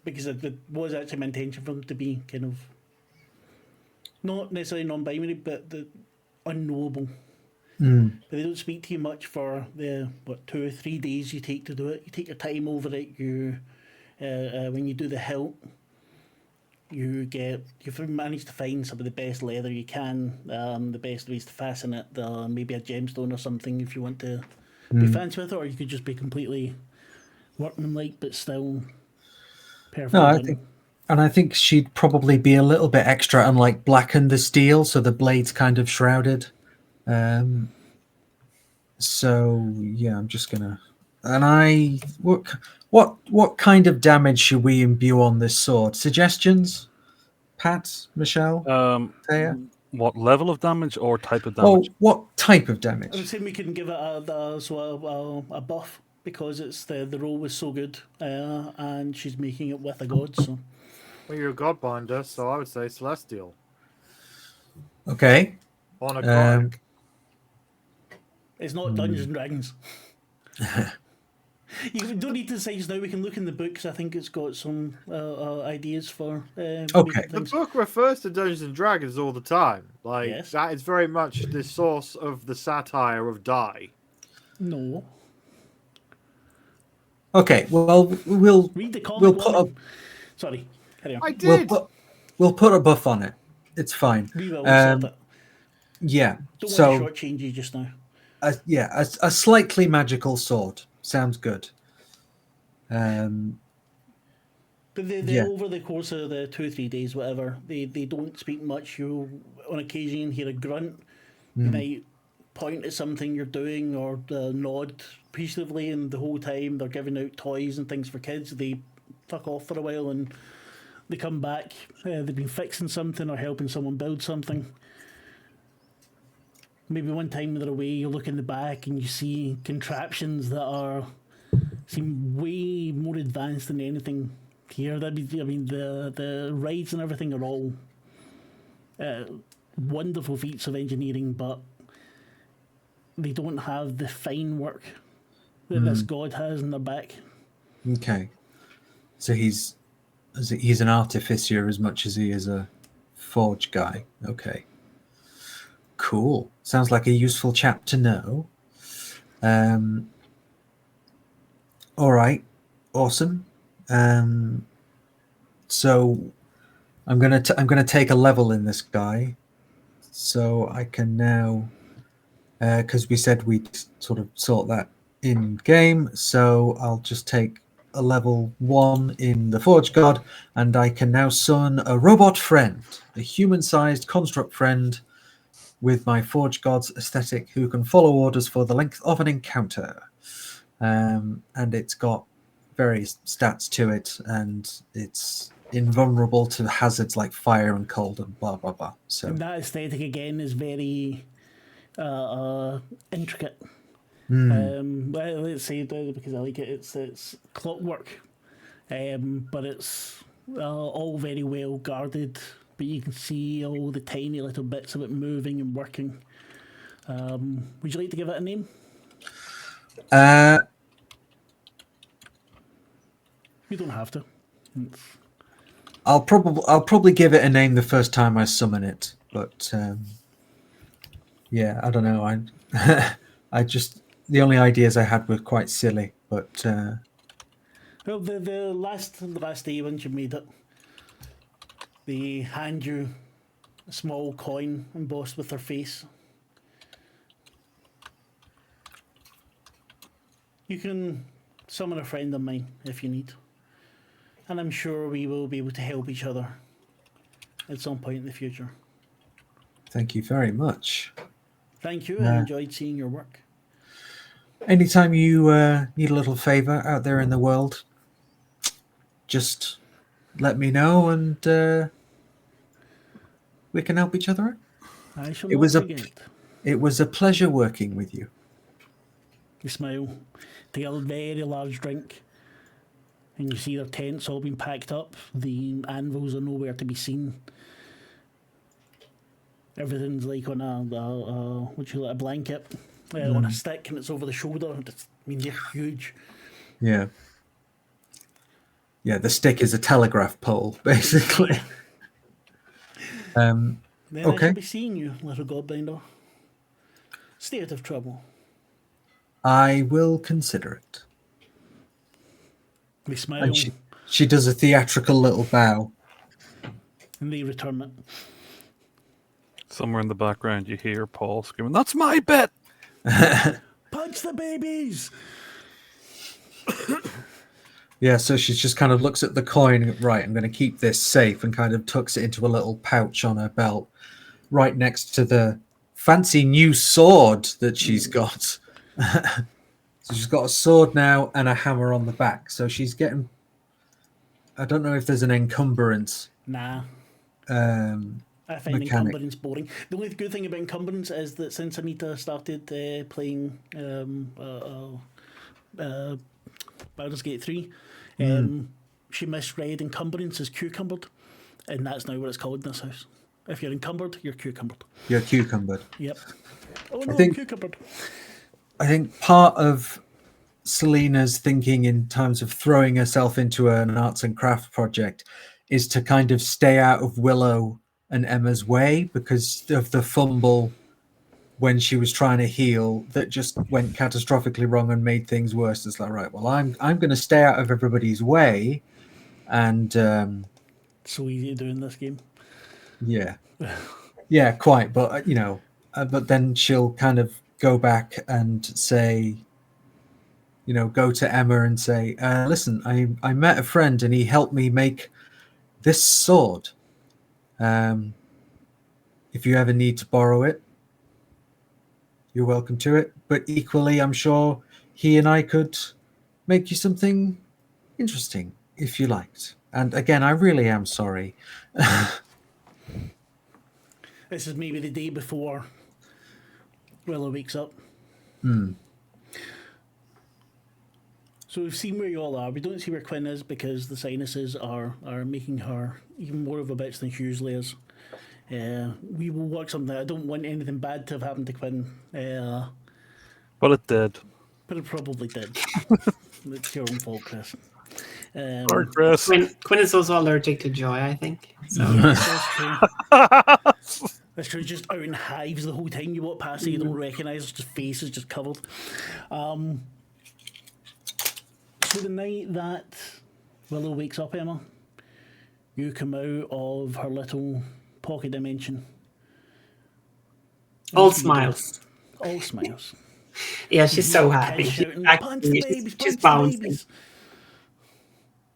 Because it was actually my intention for them to be kind of not necessarily non-binary, but the unknowable. Mm. But they don't speak to you much for the 2 or 3 days you take to do it. You take your time over it. You when you do the hilt, you've managed to find some of the best leather you can, the best ways to fasten it, maybe a gemstone or something if you want to be fancy with it, or you could just be completely workmanlike but still perfectly No, done. I think she'd probably be a little bit extra and like blacken the steel, so the blade's kind of shrouded. So yeah, I'm just gonna. And what kind of damage should we imbue on this sword? Suggestions, Pat, Michelle, Thea? What level of damage or type of Oh, damage? what type of I would damage? say we can give it a buff because it's the roll was so good, and she's making it with a god. So Well, you're a godbinder, so I would say celestial Okay. on a gothic. it's not Dungeons and Dragons. You don't need to say just now. We can look in the books. I think it's got some ideas for Okay. making The things. book refers to Dungeons and Dragons all the time. Like Yes. that is very much the source of the satire of Die. No, Okay. Well, we'll read the comic. we'll put a woman. Sorry, carry on. I we'll did. put a buff on it. It's fine. We will sort it. Yeah. Don't So want to shortchange you just now. a slightly magical sword sounds good. But they Yeah. over the course of the 2 or 3 days, whatever, they don't speak much. You on occasion hear a grunt. You might point at something you're doing or nod appreciatively, and the whole time they're giving out toys and things for kids. They fuck off for a while and they come back. They've been fixing something or helping someone build something. Maybe one time they're away, you look in the back and you see contraptions that seem way more advanced than anything here. The rides and everything are all wonderful feats of engineering, but they don't have the fine work that this god has in their back. Okay. So he's an artificer as much as he is a forge guy. Okay. Cool. Sounds like a useful chap to know. All right. Awesome. So I'm gonna take a level in this guy, so I can now, because we said we'd sort of sort that in game. So I'll just take a level 1 in the Forge God, and I can now summon a robot friend, a human-sized construct friend with my Forge God's aesthetic, who can follow orders for the length of an encounter. And it's got various stats to it, and it's invulnerable to hazards like fire and cold and blah blah blah. So And that aesthetic again is very intricate. Well, let's say because I like it. It's clockwork, but it's all very well guarded. But you can see all the tiny little bits of it moving and working. Would you like to give it a name? You don't have to. I'll probably give it a name the first time I summon it, but yeah, I don't know. I just, the only ideas I had were quite silly, but Well, the last day once you made it, they hand you a small coin embossed with their face. You can summon a friend of mine if you need. And I'm sure we will be able to help each other at some point in the future. thank you very much. Thank you. I enjoyed seeing your work. Anytime you need a little favor out there in the world, just let me know, and we can help each other out. I shall It not was a forget. It was a pleasure working with you. You smile, take a very large drink, and you see their tents all being packed up. The anvils are nowhere to be seen. Everything's like on a blanket on a stick, and it's over the shoulder. They're huge. Yeah. Yeah, the stick is a telegraph pole, basically. Then I Okay. shall be seeing you, little godbinder. Stay out of trouble. I will consider it. They smile, And she does a theatrical little bow. and they return it. Somewhere in the background, you hear Paul screaming, "That's my bit!" Punch the babies! Yeah, so she just kind of looks at the coin. Right, I'm going to keep this safe, and kind of tucks it into a little pouch on her belt, right next to the fancy new sword that she's got. So she's got a sword now and a hammer on the back. So she's getting. I don't know if there's an encumbrance. Nah. Um, I find Mechanic. encumbrance boring. The only good thing about encumbrance is that since Anita started playing Baldur's Gate 3, she misread encumbrance as cucumbered, and that's now what it's called in this house. If you're encumbered, you're cucumbered. you're cucumbered. Yep. Oh no, think- I'm cucumbered. I think part of Selena's thinking in terms of throwing herself into an arts and craft project is to kind of stay out of Willow and Emma's way because of the fumble when she was trying to heal that just went catastrophically wrong and made things worse. It's like, right, well, I'm going to stay out of everybody's way, and So easy to do in this game. yeah, quite. But but then she'll kind of go back and say, go to Emma and say, listen, I met a friend and he helped me make this sword. If you ever need to borrow it, you're welcome to it. But equally, I'm sure he and I could make you something interesting if you liked. And again, I really am sorry. This is maybe the day before Willow wakes up. So we've seen where you all are. We don't see where Quinn is because the sinuses are making her even more of a bitch than she usually is. We will work something out. I don't want anything bad to have happened to Quinn. But it did. But it probably did. It's your own fault, Chris. Sorry, Chris. Quinn is also allergic to joy, I think. So That's true. That's true. Just out in hives the whole time you walk past it, you don't recognise. It's just faces just covered. So the night that Willow wakes up, Emma, you come out of her little pocket dimension. all smiles. All smiles. Yeah, she's so You happy. kids She's shouting, actually- punch the babies, she's punch the bouncing. babies.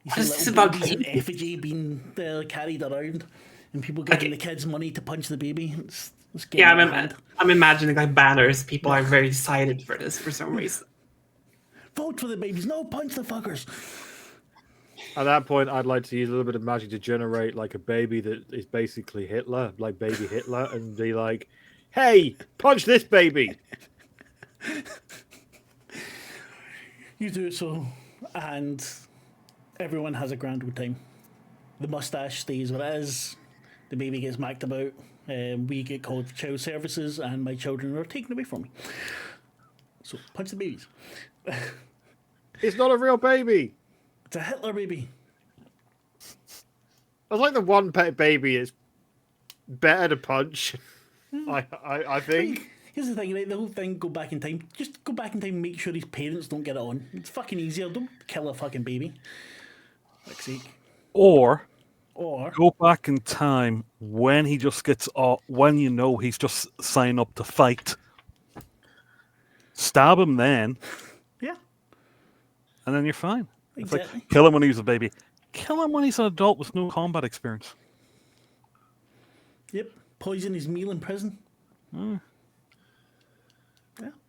You What see is this little about babies in babies? effigy being carried around, and people giving Okay. the kids money to punch the baby. It's Yeah, getting out of hand. I'm imagining like banners. People are very excited for this for some reason. Vote for the babies. No, punch the fuckers. At that point, I'd like to use a little bit of magic to generate like a baby that is basically Hitler, like baby Hitler, and be like, "Hey, punch this baby!" You do so, and everyone has a grand old time. The mustache stays what it is. The baby gets macked about. We get called for child services, and my children are taken away from me. So punch the babies. It's not a real baby. It's a Hitler baby. That's like the one pet baby is better to punch. I think. Here's the thing, right? The whole thing, go back in time. Just go back in time and make sure his parents don't get it on. It's fucking easier. Don't kill a fucking baby. Fuck's sake. Or Or, go back in time when he just gets off, when you know he's just signed up to fight. Stab him then, yeah, and then you're fine. It's exactly. like, kill him when he's a baby. Kill him when he's an adult with no combat experience. Yep. Poison his meal in prison. Yeah,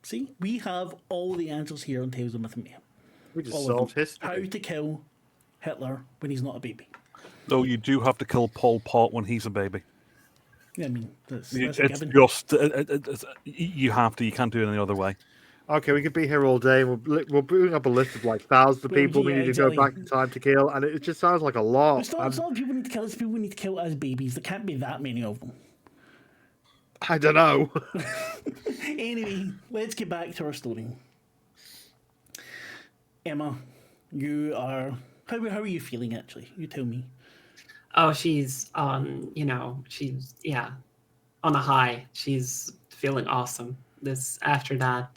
see? We have all the answers here on Tales of Myth and Mayhem. We just All of solved them. history. How to kill Hitler when he's not a baby. Though you do have to kill Pol Pot when he's a baby. Yeah, I mean, that's a It's given. just, you have to, you can't do it any other way. Okay, we could be here all day. And we'll bring up a list of like thousands of Well, people we yeah, need to go exactly. back in time to kill, and it just sounds like a lot. It's not people we need to kill, it's people we need to kill as babies. There can't be that many of them. I don't know. Anyway, let's get back to our story. Emma, you are... How are you feeling, actually? You tell me. Oh, she's on, she's, on a high. She's feeling awesome. After that,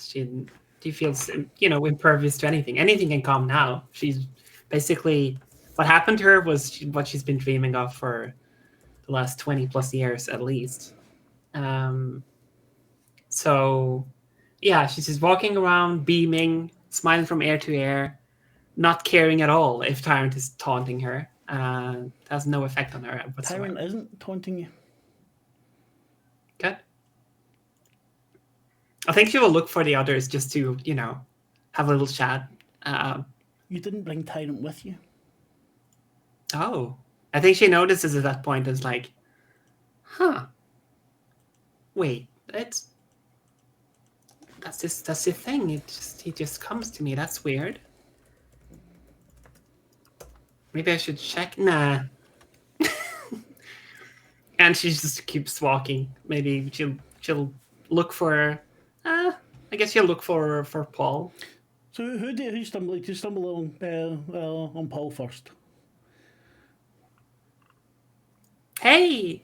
she feels, impervious to anything. Anything can come now. She's basically, what happened to her was what she's been dreaming of for the last 20 plus years, at least. So, yeah, she's just walking around, beaming, smiling from ear to ear, not caring at all if Tyrant is taunting her. Has no effect on her whatsoever. Tyrant isn't taunting you. Good. I think she will look for the others just to, have a little chat. You didn't bring Tyrant with you. Oh. I think she notices at that point is like, huh. Wait, that's the thing. He just comes to me. That's weird. Maybe I should check. Nah. And she just keeps walking. Maybe she'll look for. I guess she'll look for Paul. So who stumbled? Did you stumble on Paul first? Hey.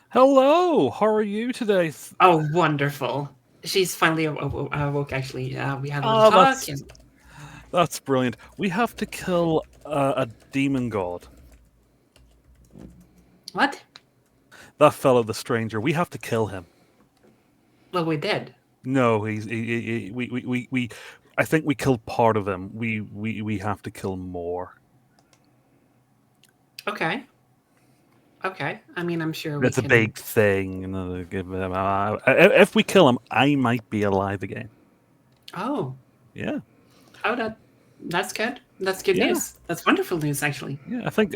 Hello, how are you today? Oh, wonderful. She's finally awoke. Actually, we had a little talk. That's brilliant. We have to kill a demon god. What? That fellow, the stranger. We have to kill him. Well, we did. No, we. I think we killed part of him. We have to kill more. Okay. I mean, I'm sure That's we can... a big thing. If we kill him, I might be alive again. Oh. Yeah. Oh, that's good. That's good Yeah. news. That's wonderful news, actually. Yeah, I think.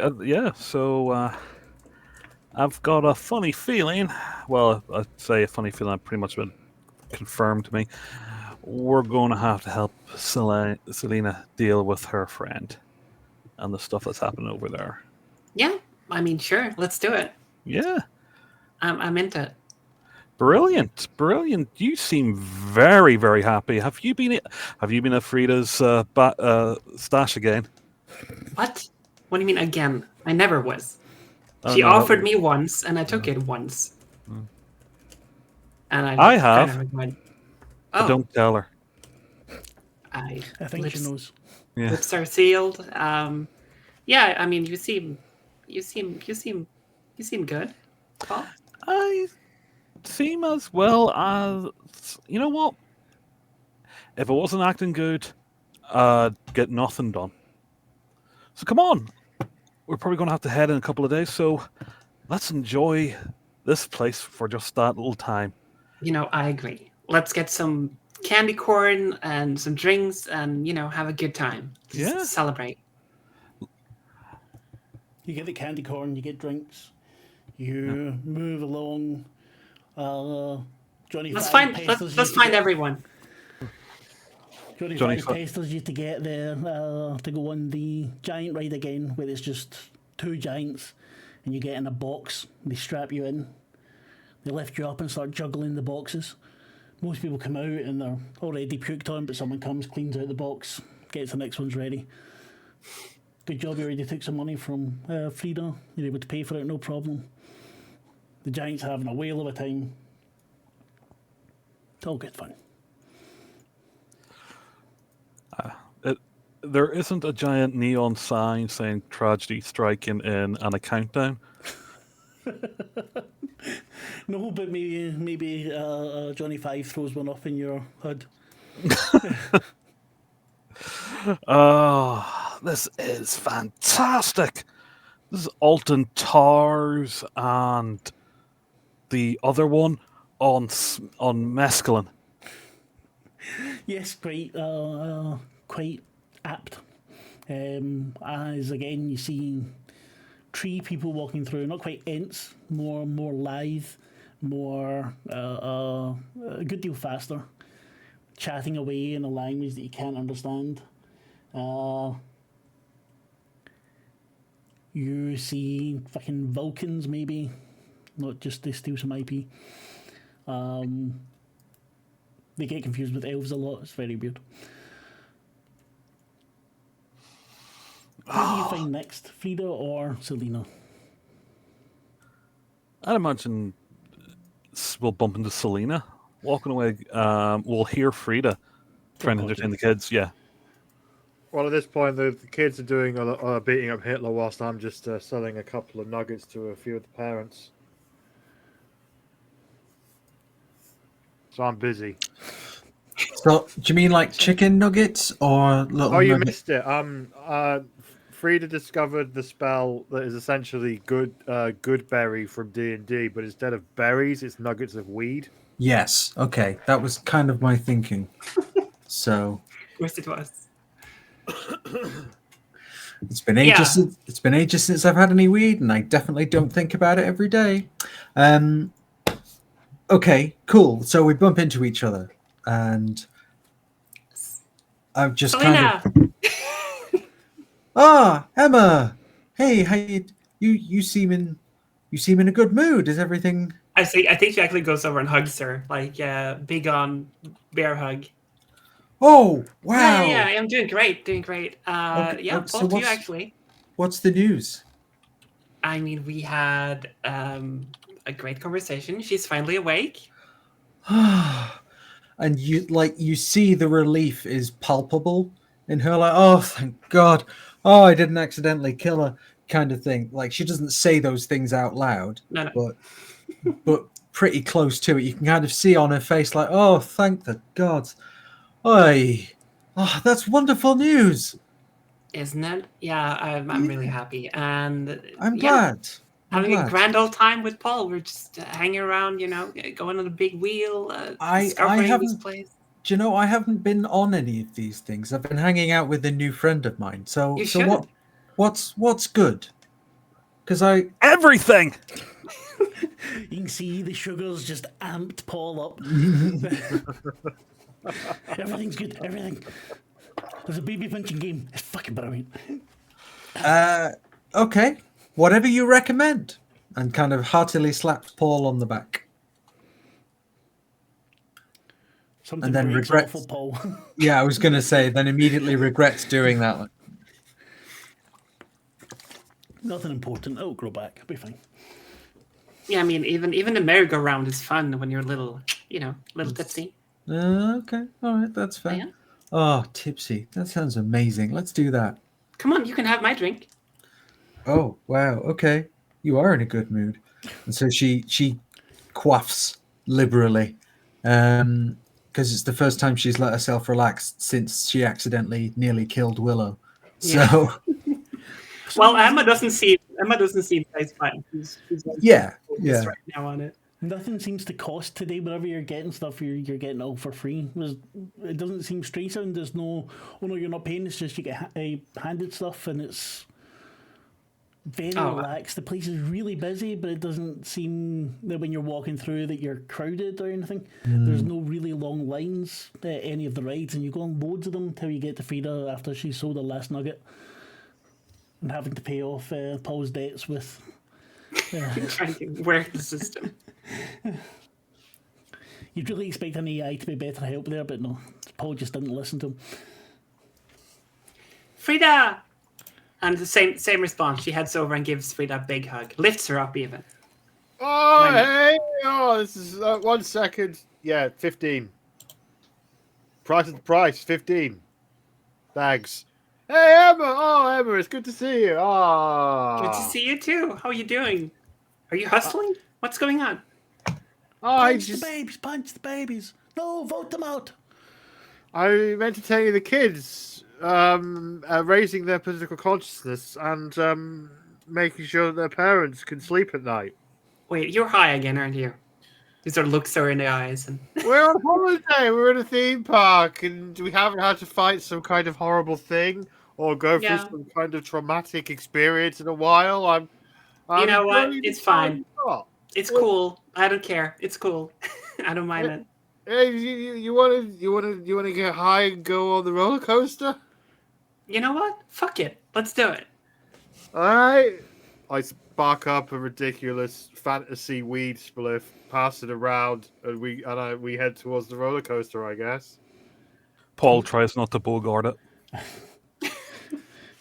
So I've got a funny feeling. Well, I'd say a funny feeling. Pretty much been confirmed to me. We're going to have to help Selena deal with her friend and the stuff that's happening over there. Yeah. I mean, sure. Let's do it. Yeah. I'm into it. Brilliant. You seem very, very happy. Have you been at Frida's stash again? What? What do you mean again? I never was. Oh, She no, offered me once, and I took it once. And I have. Kind of went, But don't tell her. I think she knows. Yeah. Lips are sealed. Yeah. I mean, you seem good, Paul. I seem as well as, you know what? If I wasn't acting good, I'd get nothing done. So come on. We're probably going to have to head in a couple of days, so let's enjoy this place for just that little time. I agree. Let's get some candy corn and some drinks and, have a good time. Just celebrate. You get the candy corn, you get drinks, you move along. Johnny, let's find everyone. Johnny pesters you to get there to go on the giant ride again, where it's just two giants, and you get in a box. They strap you in, they lift you up and start juggling the boxes. Most people come out and they're already puked on, but someone comes, cleans out the box, gets the next one's ready. Good job, you already took some money from Frida. You're able to pay for it, no problem. The giants are having a whale of a time. It's all good fun. There isn't a giant neon sign saying tragedy striking in and a countdown. No, but maybe Johnny Five throws one off in your hood. Oh, this is fantastic. This is Alton Towers and the other one on mescaline. Yes, quite apt. As again, you see three people walking through, not quite ents, more lithe, more a good deal faster. chatting away in a language that you can't understand. You see fucking Vulcans, maybe, not just to steal some IP. They get confused with elves a lot. It's very weird. What do you find next, Frida or Selena? I'd imagine we'll bump into Selena walking away. We'll hear Frida trying to entertain the kids. Yeah. Well, at this point, the kids are doing beating up Hitler whilst I'm just selling a couple of nuggets to a few of the parents. So I'm busy. So, do you mean like chicken nuggets or little? Oh, you nuggets? missed it. Frida discovered the spell that is essentially good berry from D&D, but instead of berries, it's nuggets of weed. Yes. Okay, that was kind of my thinking. So Of course it was. it's been ages. It's been ages since I've had any weed, and I definitely don't think about it every day. Okay, cool. So we bump into each other, and I've just Selena! Emma. Hey, how you seem in a good mood. Is everything? I think she actually goes over and hugs her, like big on bear hug. Oh, wow. Yeah, I'm doing great, Okay, yeah, so both of you actually. What's the news? I mean, we had a great conversation. She's finally awake. And you see the relief is palpable in her, like, oh, thank God. Oh, I didn't accidentally kill her, kind of thing. Like, she doesn't say those things out loud, No. but pretty close to it. You can kind of see on her face, like, oh, thank the gods. Oh, that's wonderful news. Isn't it? Yeah, I'm really happy. And I'm glad. Having a grand old time with Paul. We're just hanging around, going on a big wheel, discovering this place. Do you know, I haven't been on any of these things. I've been hanging out with a new friend of mine. So what's good? Because everything. You can see the sugars just amped Paul up. Everything's good. Everything. There's a baby punching game. It's fucking brilliant. Okay, whatever you recommend, and kind of heartily slaps Paul on the back. Something and then regrets. For Paul. Yeah, I was going to say, then immediately regrets doing that. Nothing important. It'll grow back. It'll be fine. Yeah, I mean, even the merry-go-round is fun when you're little tipsy. Okay, all right, that's fair. Yeah. Oh, tipsy. That sounds amazing. Let's do that. Come on, you can have my drink. Oh, wow. Okay. You are in a good mood. And so she quaffs liberally. Because it's the first time she's let herself relax since she accidentally nearly killed Willow. Yeah. So well, Emma doesn't see the fine. She's yeah. right now on it. Nothing seems to cost today. Whenever you're getting stuff, you're getting it all for free. It doesn't seem straight sound. There's no, oh no, you're not paying. It's just you get handed stuff, and it's very relaxed. The place is really busy, but it doesn't seem that when you're walking through that you're crowded or anything. There's no really long lines at any of the rides, and you go on loads of them until you get to Frida after she sold her last nugget and having to pay off Paul's debts with. Trying to work the system. You'd really expect an AI to be better help there, but no, Paul just didn't listen to him. Frida! And the same response. She heads over and gives Frida a big hug. Lifts her up even. Oh, hey! Oh, this is 1 second. Yeah, 15. Price is the price, 15. Bags. Hey, Emma! Oh, Emma, it's good to see you. Oh. Good to see you too. How are you doing? Are you hustling? What's going on? Punch the babies! Punch the babies! No, vote them out! I'm entertaining the kids, raising their political consciousness and making sure that their parents can sleep at night. Wait, you're high again, aren't you? He sort of looks her in the eyes. And we're on holiday. We're in a theme park, and we haven't had to fight some kind of horrible thing or go through some kind of traumatic experience in a while. I'm you know what? It's fine. It's cool. I don't care. It's cool. I don't mind it. Hey, you want to get high and go on the roller coaster? You know what? Fuck it. Let's do it. All right. I spark up a ridiculous fantasy weed spliff, pass it around, and we head towards the roller coaster, I guess. Paul tries not to bogart it.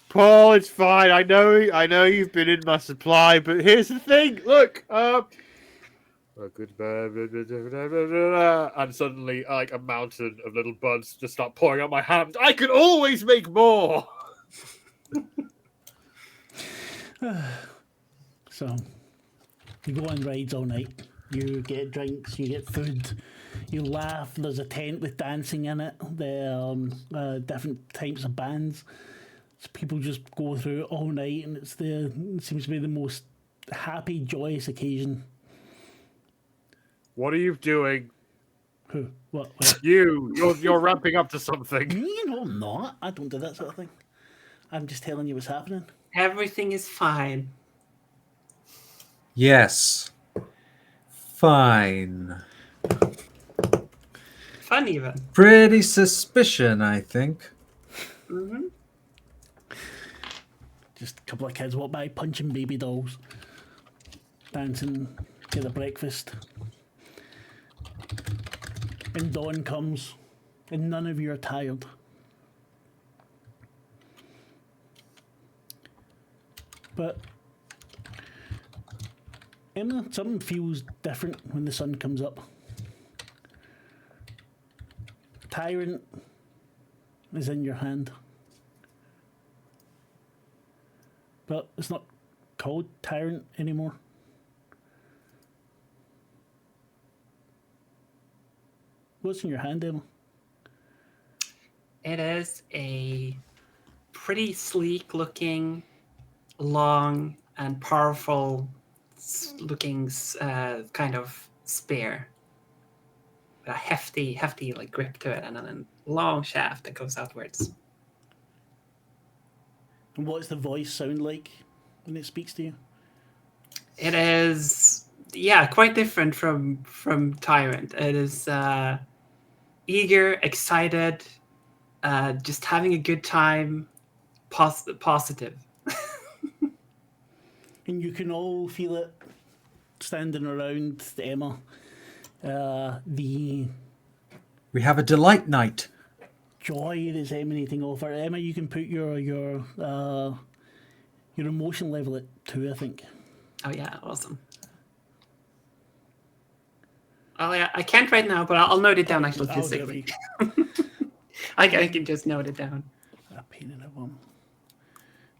Paul, it's fine. I know you've been in my supply, but here's the thing. Look, and suddenly, like a mountain of little buds just start pouring out my hand. I could always make more. So, you go on rides all night. You get drinks, you get food, you laugh. There's a tent with dancing in it. The different types of bands. So people just go through it all night, and it seems to be the most happy, joyous occasion. What are you doing? Who? What? You're ramping up to something. Me? No, I'm not. I don't do that sort of thing. I'm just telling you what's happening. Everything is fine. Yes. Fine. Fun even. Pretty suspicion, I think. Mm-hmm. Just a couple of kids walk by punching baby dolls, dancing, get their breakfast. And dawn comes, and none of you are tired. But Emma, something feels different when the sun comes up. Tyrant is in your hand. But it's not called Tyrant anymore. What's in your hand, Emma? It is a pretty sleek looking, long and powerful looking kind of spear. With a hefty like grip to it, and then a long shaft that goes outwards. And what does the voice sound like when it speaks to you? It is, quite different from Tyrant. It is eager, excited, just having a good time, positive. And you can all feel it standing around Emma. The We have a delight night. joy that's emanating off her. Emma, you can put your emotion level at 2, I think. Oh yeah, awesome. Oh yeah, I can't right now, but I'll note it down actually I'll do it physically. for you. I can just note it down. A pain in the bum.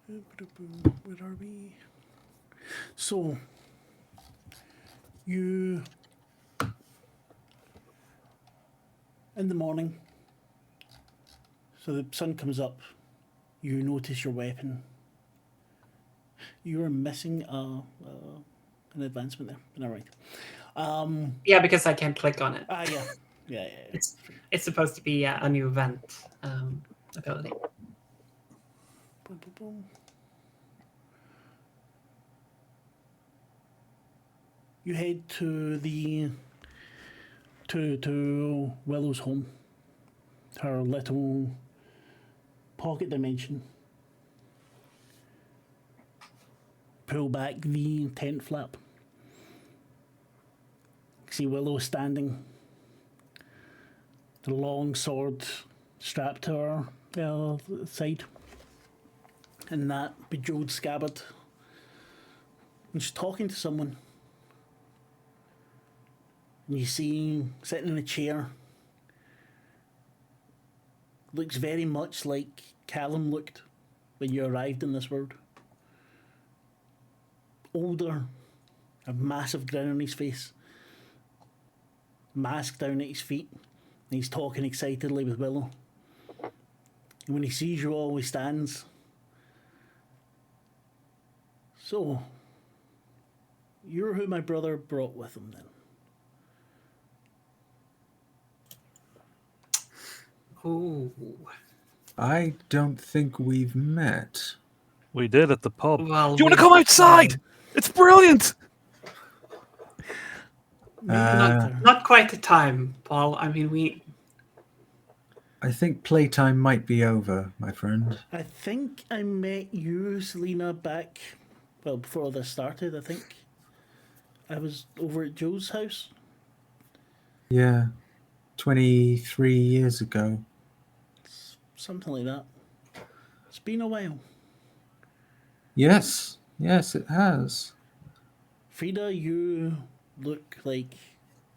Where are we? So, you in the morning. So the sun comes up. You notice your weapon. You are missing an advancement there. But all right. Yeah, because I can't click on it. Yeah. It's supposed to be a new event ability. Boom, boom, boom. You head to to Willow's home, her little pocket dimension. Pull back the tent flap. See Willow standing, the long sword strapped to her side, and that bejeweled scabbard. And she's talking to someone. And you see him sitting in a chair. Looks very much like Callum looked when you arrived in this world. Older, a massive grin on his face, mask down at his feet, and he's talking excitedly with Willow. And when he sees you all, he stands. So, you're who my brother brought with him then. Ooh. I don't think we've met. We did at the pub. Well, Do you want to come outside? It's brilliant. Not quite the time, Paul. I mean, I think playtime might be over, my friend. I think I met you, Selena, back, well, before all this started. I think I was over at Joe's house. Yeah, 23 years ago. Something like that. It's been a while. Yes, it has. Frida, you look like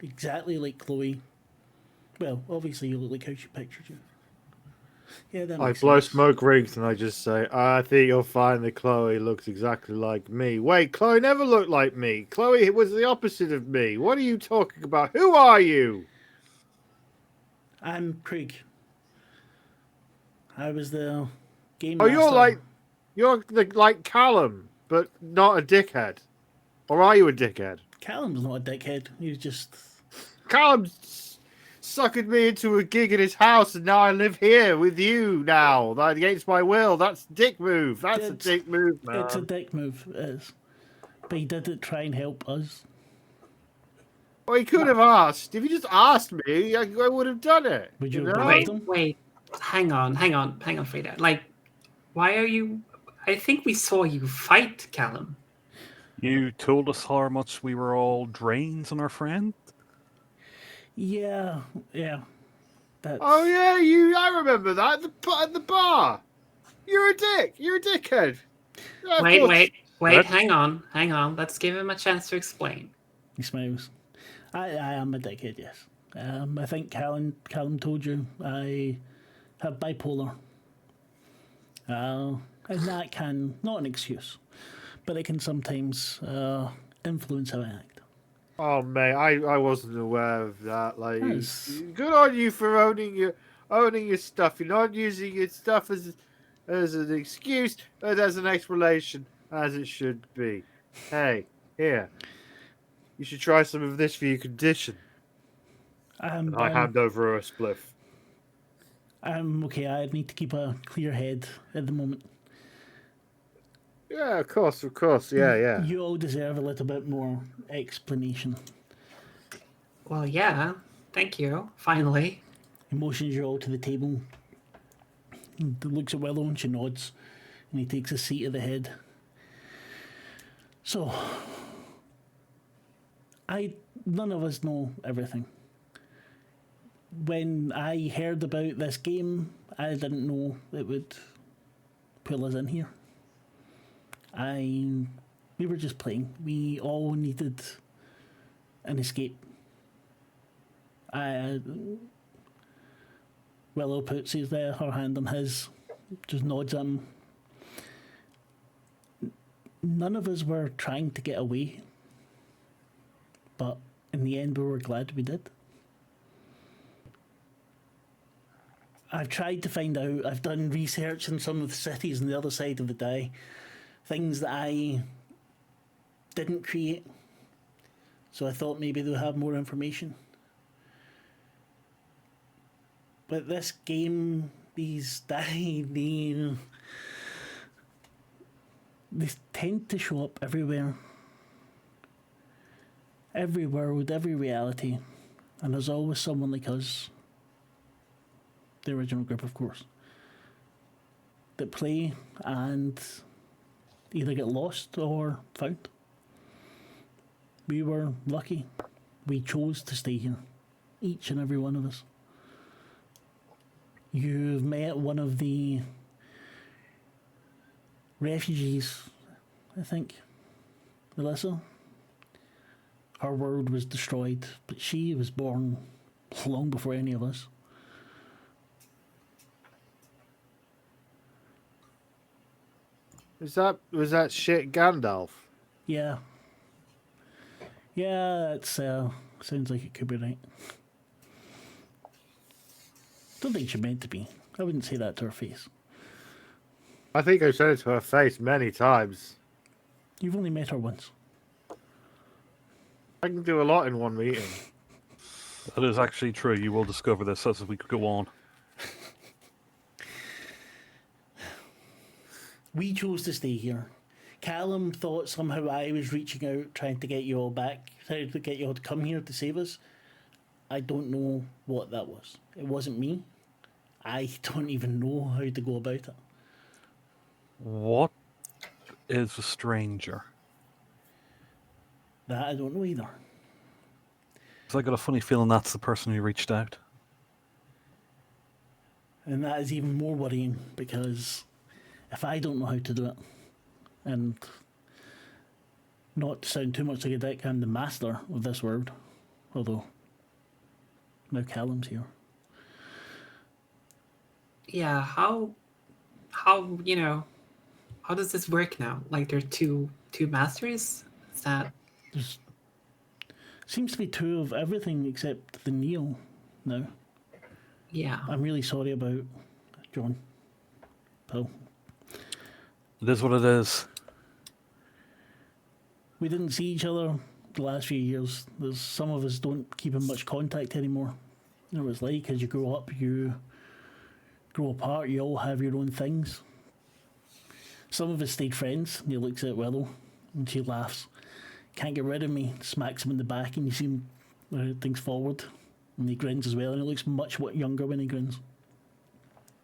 exactly like Chloe. Well, obviously you look like how she pictured you. Yeah, that I makes blow sense. smoke rings and I just say, I think you'll find that Chloe looks exactly like me. Wait, Chloe never looked like me. Chloe was the opposite of me. What are you talking about? Who are you? I'm Craig. I was the game Oh, master. you're like Callum, but not a dickhead. Or are you a dickhead? Callum's not a dickhead. He was just. Callum suckered me into a gig at his house, and now I live here with you now. That against my will. That's dick move. That's a dick move, man. It's a dick move, it is. But he didn't try and help us. Well, he could have asked. If he just asked me, I would have done it. Would you you have know? believed him? wait. Hang on, Frida. Like, why are you? I think we saw you fight Callum. You told us how much we were all drains on our friend. Yeah. That's... Oh yeah, I remember that at the bar. You're a dick. You're a dickhead. Yeah, of course. Wait. Hang on. Let's give him a chance to explain. He smiles. I am a dickhead, yes. I think Callum told you I have bipolar. And that can, not an excuse, but it can sometimes influence how I act. Oh mate, I wasn't aware of that. Like, Yes. good on you for owning your stuff. You're not using your stuff as an excuse, but as an explanation, as it should be. Hey, here, you should try some of this for your condition. And I hand over a spliff. I'm okay. I need to keep a clear head at the moment. Yeah, of course. Yeah. You all deserve a little bit more explanation. Well, yeah. Thank you. Finally. He motions you all to the table. He looks at Willow and she nods. And he takes a seat at the head. So, none of us know everything. When I heard about this game, I didn't know it would pull us in here. We were just playing. We all needed an escape. Willow puts her hand on his, just nods at him. None of us were trying to get away, but in the end we were glad we did. I've tried to find out, I've done research in some of the cities on the other side of the day, things that I didn't create, so I thought maybe they'll have more information. But this game, these they tend to show up everywhere. Every world, every reality. And there's always someone like us, the original group of course, that play and either get lost or found. We were lucky. We chose to stay here. Each and every one of us. You've met one of the refugees, I think. Melissa. Her world was destroyed, but she was born long before any of us. Was that shit Gandalf? Yeah. Yeah, that sounds like it could be right. Don't think she meant to be. I wouldn't say that to her face. I think I said it to her face many times. You've only met her once. I can do a lot in one meeting. That is actually true. You will discover this as we go on. We chose to stay here. Callum thought somehow I was reaching out, trying to get you all back, trying to get you all to come here to save us. I don't know what that was. It wasn't me. I don't even know how to go about it. What is a stranger? That I don't know either. 'Cause I got a funny feeling that's the person who reached out. And that is even more worrying because if I don't know how to do it, and not to sound too much like a dick, I'm the master of this world. Although, now Callum's here. Yeah, how how does this work now? Like there are two masters? Is that There's seems to be two of everything except the Neo now. yeah. I'm really sorry about John. Paul. It is what it is. We didn't see each other the last few years. There's some of us don't keep in much contact anymore. You know what it's like as you grow up, you grow apart, you all have your own things. Some of us stayed friends. He looks at Willow and she laughs. Can't get rid of me, smacks him in the back, and you see him things forward. And he grins as well, and he looks much younger when he grins.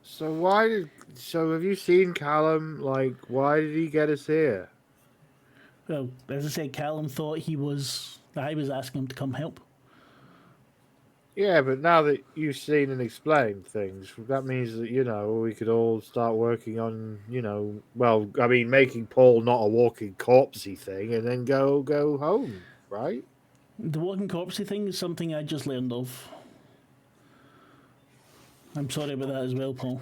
So have you seen Callum? Like, why did he get us here? Well, as I said, Callum thought I was asking him to come help. Yeah, but now that you've seen and explained things, that means that, we could all start working on, making Paul not a walking corpsey thing and then go home, right? The walking corpsey thing is something I just learned of. I'm sorry about that as well, Paul.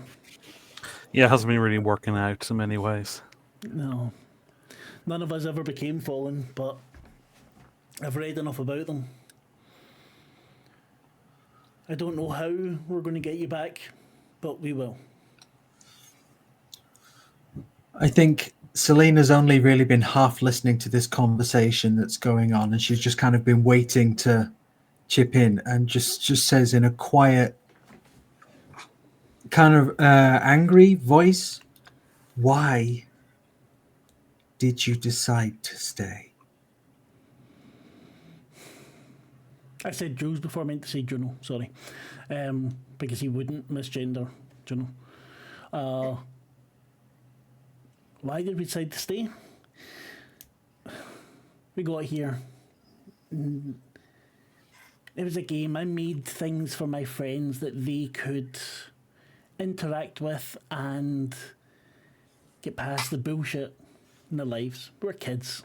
Yeah, it hasn't been really working out in many ways. No. None of us ever became Fallen, but I've read enough about them. I don't know how we're going to get you back, but we will. I think Selena's only really been half listening to this conversation that's going on, and she's just kind of been waiting to chip in, and just says in a quiet, kind of angry voice, "Why did you decide to stay?" I said Jules before, I meant to say Juno, sorry. Because he wouldn't misgender Juno. Why did we decide to stay? We got here. It was a game. I made things for my friends that they could interact with and get past the bullshit in their lives. We're kids.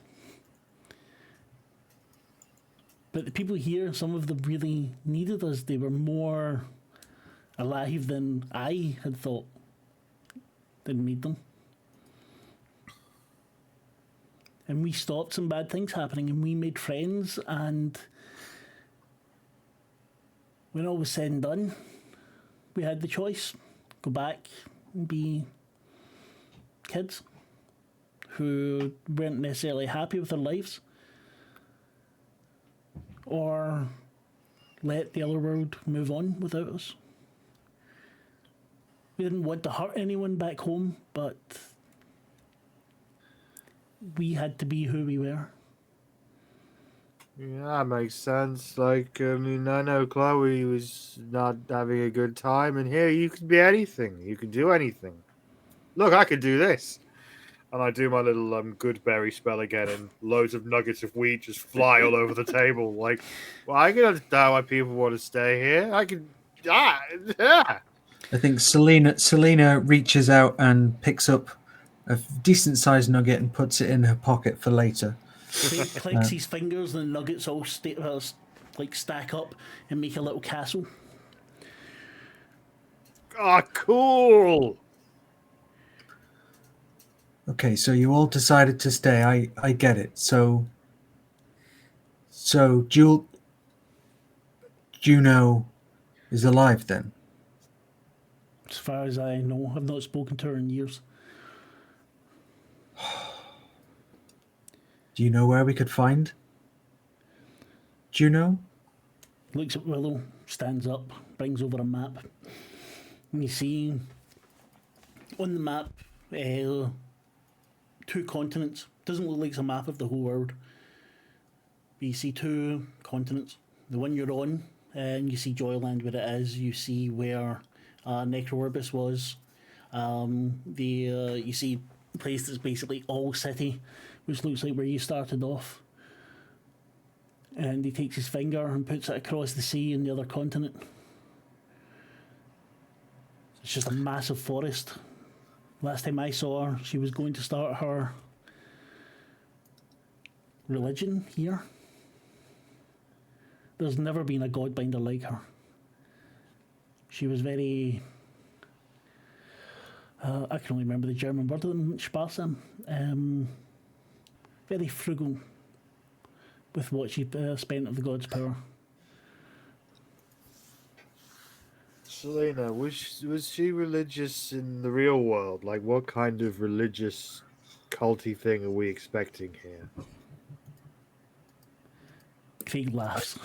But the people here, some of them really needed us. They were more alive than I had thought. Didn't need them. And we stopped some bad things happening and we made friends, and when all was said and done, we had the choice. Go back and be kids who weren't necessarily happy with their lives, or let the other world move on without us. We didn't want to hurt anyone back home, but we had to be who we were. Yeah, that makes sense. Like, I know Chloe was not having a good time, and here you can be anything. You can do anything. Look, I can do this. And I do my little good berry spell again, and loads of nuggets of wheat just fly all over the table. Like, well, I can understand why people want to stay here. I can... yeah. I think Selena reaches out and picks up a decent-sized nugget and puts it in her pocket for later. He clicks his fingers and the nuggets all stack up and make a little castle. Oh, cool! Okay, so you all decided to stay. I get it. So Juno is alive then? As far as I know, I've not spoken to her in years. Do you know where we could find Juno? Looks at Willow, stands up, brings over a map. And you see on the map 2 continents doesn't look like it's a map of the whole world. You see 2 continents. The one you're on, and you see Joyland where it is. You see where Necroorbis was. You see a place that's basically all city, which looks like where you started off. And he takes his finger and puts it across the sea in the other continent. It's just a massive forest. Last time I saw her, she was going to start her religion here. There's never been a godbinder like her. She was very... I can only remember the German word, sparsam. Very frugal with what she spent of the god's power. Selena, was she religious in the real world? Like, what kind of religious culty thing are we expecting here? Craig laughs.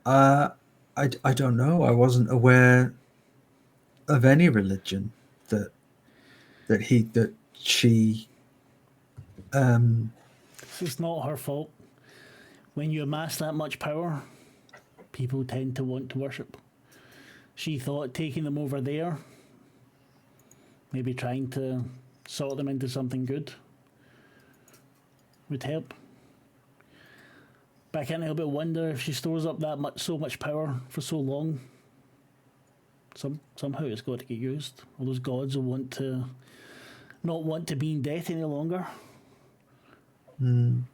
I don't know. I wasn't aware of any religion that she. This is not her fault. When you amass that much power, people tend to want to worship. She thought taking them over there, maybe trying to sort them into something good, would help. But I can't help but wonder if she stores up so much power for so long. Somehow it's got to get used. All those gods will not want to be in death any longer. I mean,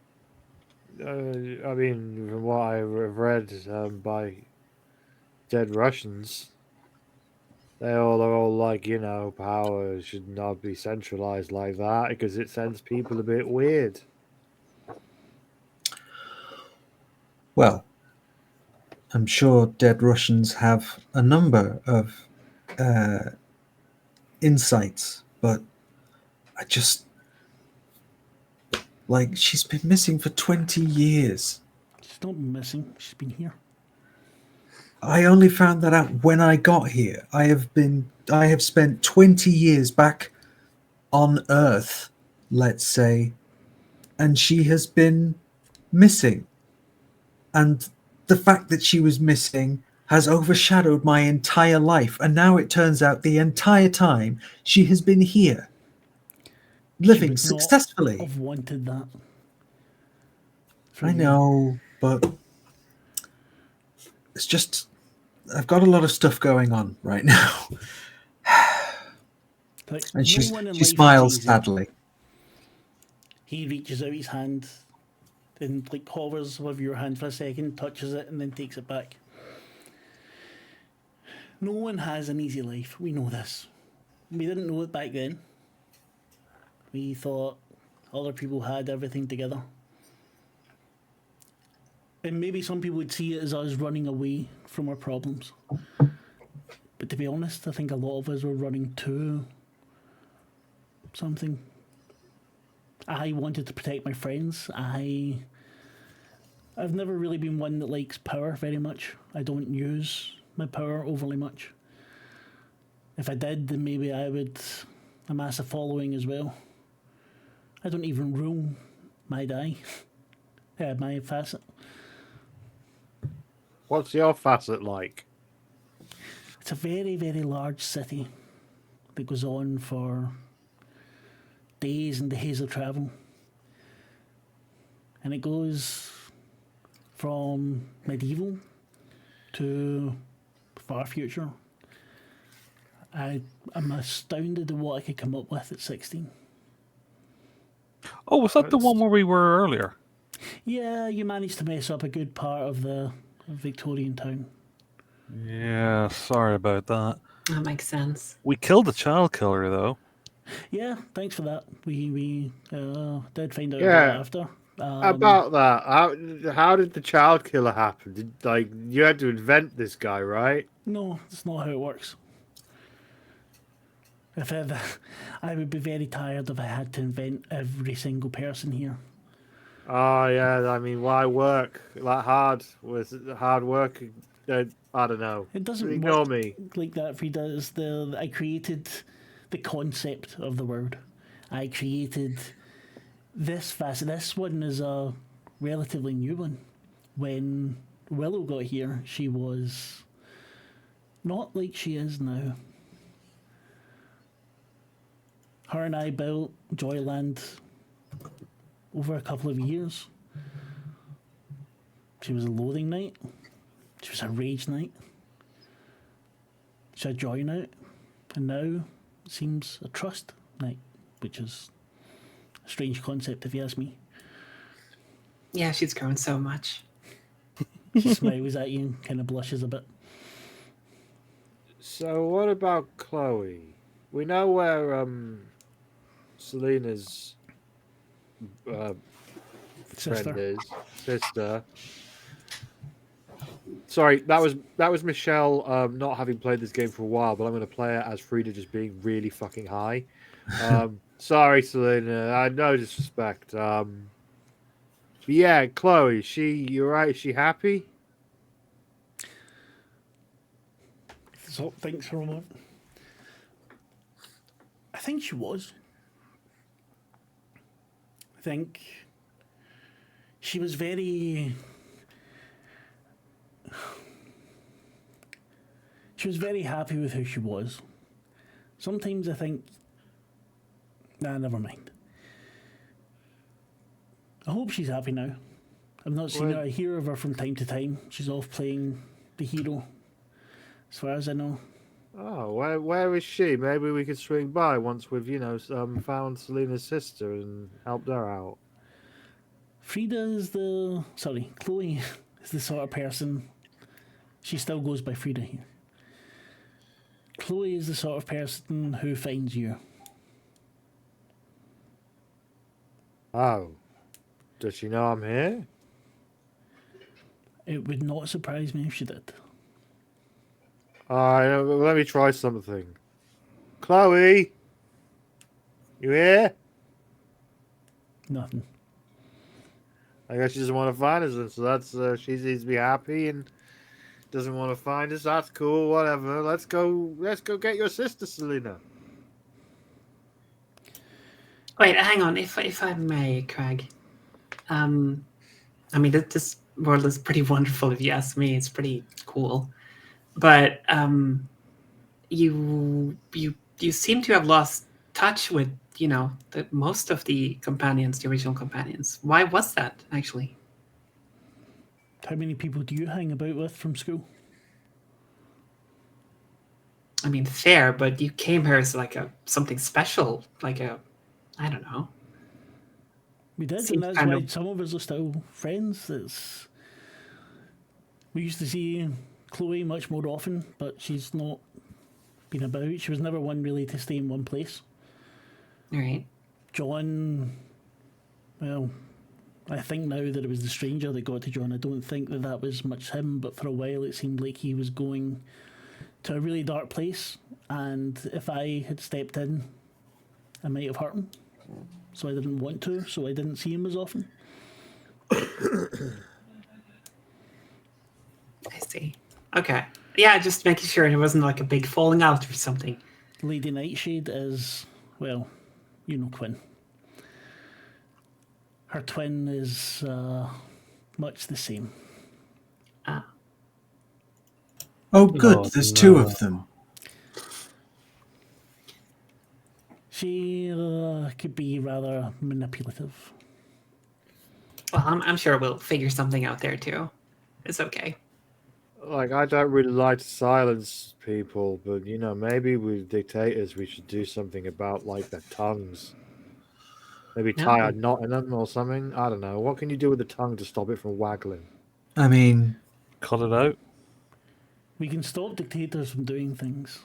from what I've read by dead Russians, they're all like, power should not be centralized like that because it sends people a bit weird. Well, I'm sure dead Russians have a number of insights, but I just... Like, she's been missing for 20 years. She's not been missing. She's been here. I only found that out when I got here. I have spent 20 years back on Earth, let's say, and she has been missing. And the fact that she was missing has overshadowed my entire life. And now it turns out the entire time she has been here, living successfully. I've wanted that. I know, but it's just... I've got a lot of stuff going on right now. Like, And no she one in life smiles is easy. sadly. He reaches out his hand and like hovers with your hand for a second, touches it, and then takes it back. No one has an easy life. We know this. We didn't know it back then. We thought other people had everything together. And maybe some people would see it as us running away from our problems. But to be honest, I think a lot of us were running to something. I wanted to protect my friends. I've never really been one that likes power very much. I don't use my power overly much. If I did, then maybe I would amass a following as well. I don't even rule my die. My facet. What's your facet like? It's a very, very large city that goes on for days and days of travel. And it goes from medieval to far future. I'm astounded at what I could come up with at 16. Oh, was that the one where we were earlier? Yeah, you managed to mess up a good part of the Victorian town. Yeah, sorry about that. That makes sense. We killed the child killer, though. Yeah, thanks for that. We did find out Yeah. about it after. About that, how did the child killer happen? You had to invent this guy, right? No, that's not how it works. I would be very tired if I had to invent every single person here. Oh yeah, I mean, why work that hard? Was hard work? I don't know. It doesn't Ignore work me. like that, Frida. I created the concept of the word. I created this facet. This one is a relatively new one. When Willow got here, she was not like she is now. Her and I built Joyland over a couple of years. She was a loathing night. She was a rage night. She had a joy night. And now it seems a trust night, which is a strange concept if you ask me. Yeah, she's grown so much. She smiles at you and kind of blushes a bit. So what about Chloe? We know where Selena's friend is. Sister. Sorry, that was Michelle not having played this game for a while, but I'm going to play it as Frida just being really fucking high. Sorry, Selena, no disrespect. Yeah, Chloe, you're right. Is she happy? So thanks for a moment. I think she was. I think she was very. She was very happy with who she was. Sometimes I think, nah, never mind. I hope she's happy now. I've not seen her. I hear of her from time to time. She's off playing the hero, as far as I know. Oh, where is she? Maybe we could swing by once we've, found Selena's sister and helped her out. Chloe is the sort of person. She still goes by Frida here. Chloe is the sort of person who finds you. Oh. Does she know I'm here? It would not surprise me if she did. Alright, let me try something. Chloe? You here? Nothing. I guess she doesn't want to find us, so that's she needs to be happy and doesn't want to find us. That's cool, whatever. Let's go get your sister, Selena. Wait, hang on, if I may, Craig. I mean, this world is pretty wonderful if you ask me. It's pretty cool. But you seem to have lost touch with, most of the companions, the original companions. Why was that, actually? How many people do you hang about with from school? I mean, fair, but you came here as like something special, I don't know. We did, Seems and that's why some of us are still friends. We used to see Chloe much more often, but she's not been about. She was never one really to stay in one place. All right. John, well, I think now that it was the stranger that got to John. I don't think that was much him, but for a while it seemed like he was going to a really dark place, and if I had stepped in, I might have hurt him. So I didn't want to, so I didn't see him as often. I see. Okay. Yeah, just making sure it wasn't like a big falling out or something. Lady Nightshade is, well, Quinn. Her twin is much the same. Ah. Oh, good. There's two of them. She could be rather manipulative. Well, I'm sure we'll figure something out there too. It's okay. Like, I don't really like to silence people, but, maybe with dictators we should do something about, like, their tongues. Maybe tie a knot in them or something. I don't know. What can you do with the tongue to stop it from waggling? I mean... Cut it out. We can stop dictators from doing things.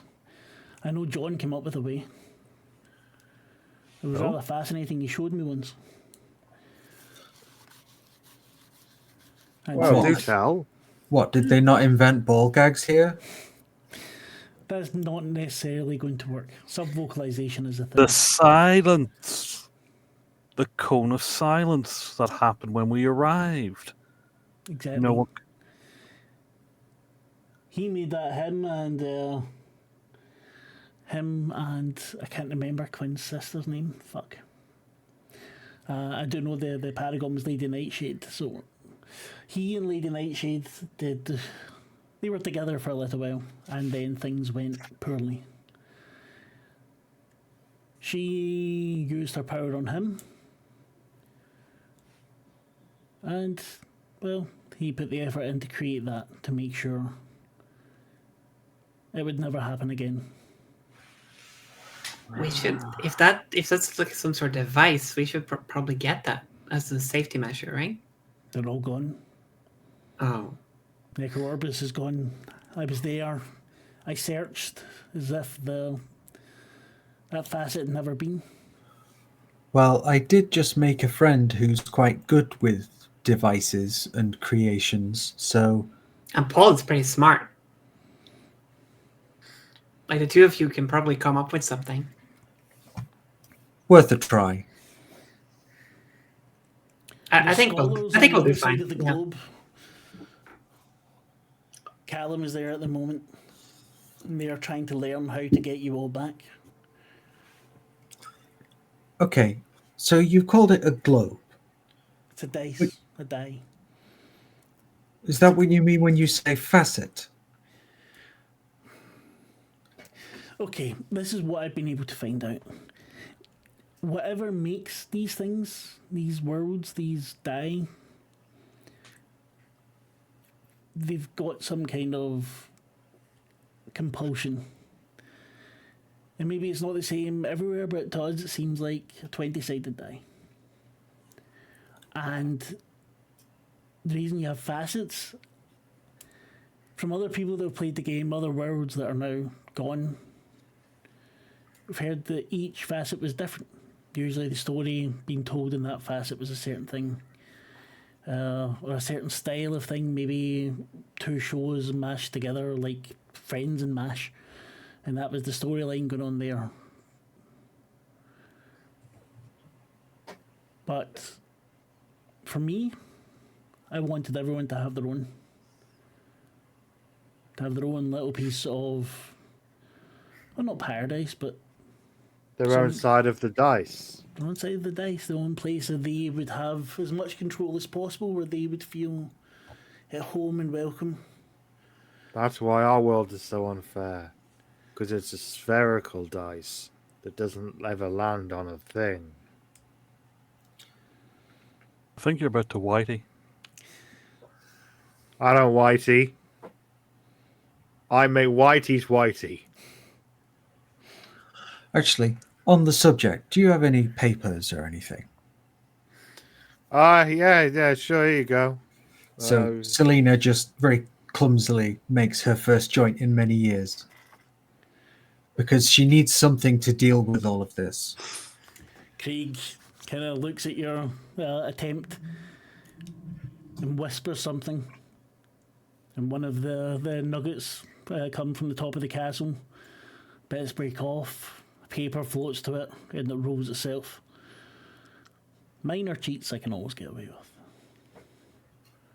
I know John came up with a way. It was rather fascinating. He showed me once. Well, do tell. What, did they not invent ball gags here? That's not necessarily going to work. Sub-vocalization is a thing. The silence. The cone of silence that happened when we arrived. Exactly. No one... He made that him, and him and I can't remember Quinn's sister's name. Fuck. I do know the Paragon was Lady Nightshade, so he and Lady Nightshade they were together for a little while, and then things went poorly. She used her power on him, and well, he put the effort in to create that to make sure it would never happen again. We should, if that's like some sort of device, we should probably get that as a safety measure, right? They're all gone. Oh, Necroorbis is gone. I was there. I searched as if that facet had never been. Well, I did just make a friend who's quite good with devices and creations, so and Paul's pretty smart. Like the two of you can probably come up with something. worth a try. I think we'll do fine. Of the Yeah. globe. Callum is there at the moment. And they are trying to learn how to get you all back. Okay, so you called it a globe. It's a dice, a die. Is that what you mean when you say facet? Okay, this is what I've been able to find out. Whatever makes these things, these worlds, these die, they've got some kind of compulsion. And maybe it's not the same everywhere, but to us it seems like a 20-sided die. And the reason you have facets, from other people that have played the game, other worlds that are now gone, we've heard that each facet was different. Usually the story being told in that facet was a certain thing, or a certain style of thing, maybe two shows mashed together like Friends and MASH, and that was the storyline going on there. But for me, I wanted everyone to have their own. To have their own little piece of, well, not paradise, but Their own side of the dice. their own side of the dice, their own place that they would have as much control as possible, where they would feel at home and welcome. That's why our world is so unfair. Because it's a spherical dice that doesn't ever land on a thing. I think you're about to whitey. I don't whitey. I make whitey's whitey. Actually, on the subject, do you have any papers or anything? Yeah, sure, here you go. So Selena just very clumsily makes her first joint in many years. Because she needs something to deal with all of this. Craig kind of looks at your attempt and whispers something. And one of the nuggets come from the top of the castle. Bits break off. Paper floats to it and it rolls itself. Minor cheats I can always get away with.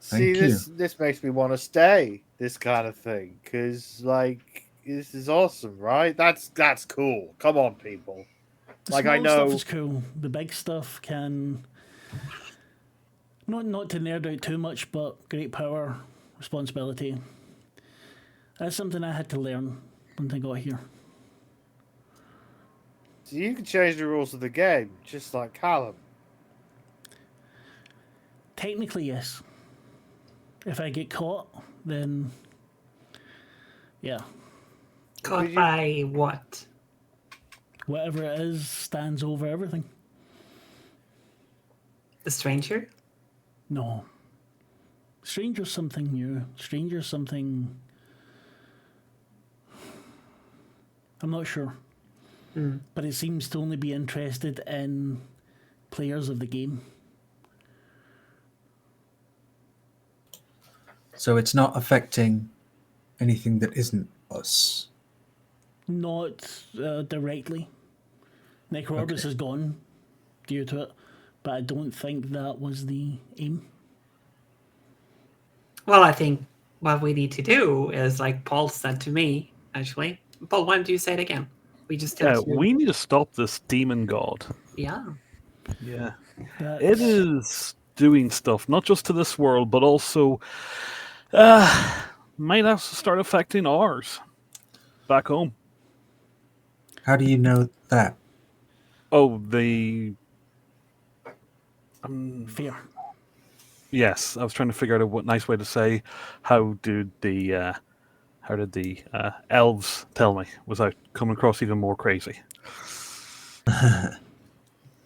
See, Thank this makes me want to stay, this kind of thing. Because, like, this is awesome, right? That's cool. Come on, people. The Like, small I know... stuff is cool. The big stuff can... Not to nerd out too much, but great power, responsibility. That's something I had to learn when I got here. So you can change the rules of the game, just like Callum. Technically, yes. If I get caught, then... Yeah. Caught by what? Whatever it is stands over everything. The stranger? No. Stranger's something new. Stranger's something... I'm not sure. But it seems to only be interested in players of the game. So it's not affecting anything that isn't us. Not directly. Necroorbis is gone due to it, but I don't think that was the aim. Well, I think what we need to do is, like Paul said to me, actually. Paul, why don't you say it again? We just have to. we need to stop this demon god. Yeah. Yeah. That's, It is doing stuff, not just to this world, but also might have to start affecting ours back home. How do you know that? Oh, the. fair. Yes, I was trying to figure out a nice way to say how did the elves tell me without coming across even more crazy.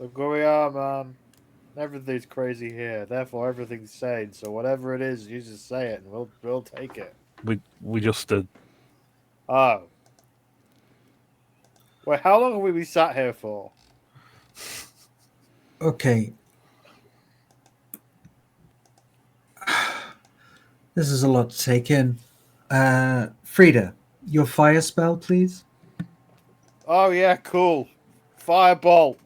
Look where we are, man. Everything's crazy here. Therefore, everything's sane. So whatever it is, you just say it, and we'll take it. We just did. Oh. Wait, how long have we been sat here for? Okay. This is a lot to take in. Frida, your fire spell, please. Oh yeah, cool. Fireball.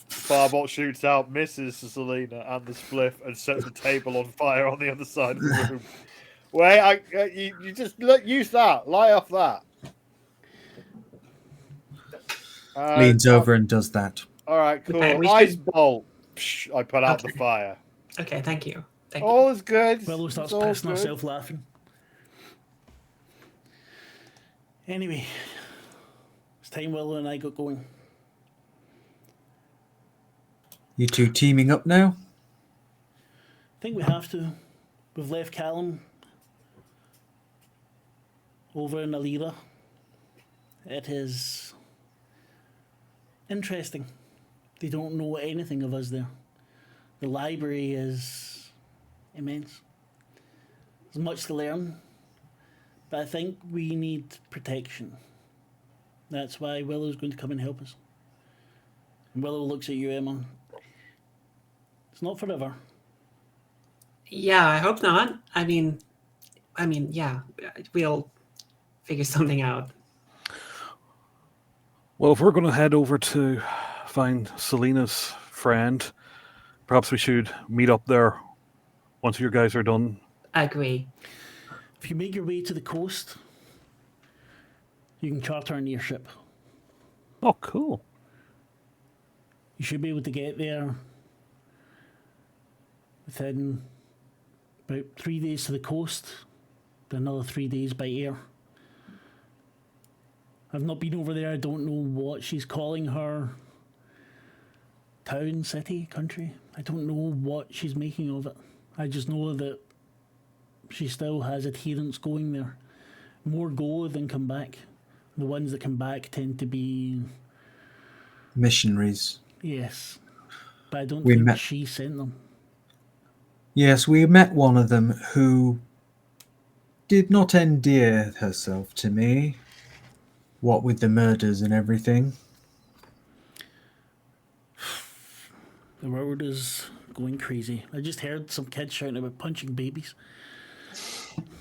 Firebolt shoots out, misses Selena and the spliff, and sets the table on fire on the other side of the room. Wait, you just use that. Light off that. Leans over and does that. All right, cool. Okay, we Ice should- bolt. Psh, I put out the Okay. fire. Okay, thank you. Thank you. All is good. Willow starts It's all pissing good. herself laughing. Anyway, it's time Willow and I got going. You two teaming up now? I think we have to. We've left Callum over in Alira. It is interesting. They don't know anything of us there. The library is immense. There's much to learn, but I think we need protection. That's why Willow's going to come and help us. And Willow looks at you, Emma. It's not forever. Yeah, I hope not. I mean, yeah, we'll figure something out. Well, if we're going to head over to find Selena's friend, perhaps we should meet up there once you guys are done. I agree. If you make your way to the coast, you can charter an airship. Oh, cool. You should be able to get there within about 3 days to the coast, then another 3 days by air. I've not been over there. I don't know what she's calling her town, city, country. I don't know what she's making of it. I just know that she still has adherents going there. More go than come back. The ones that come back tend to be, Missionaries. yes. But I don't We think met- she sent them. Yes, we met one of them who did not endear herself to me. What with the murders and everything. The world is going crazy. I just heard some kids shouting about punching babies.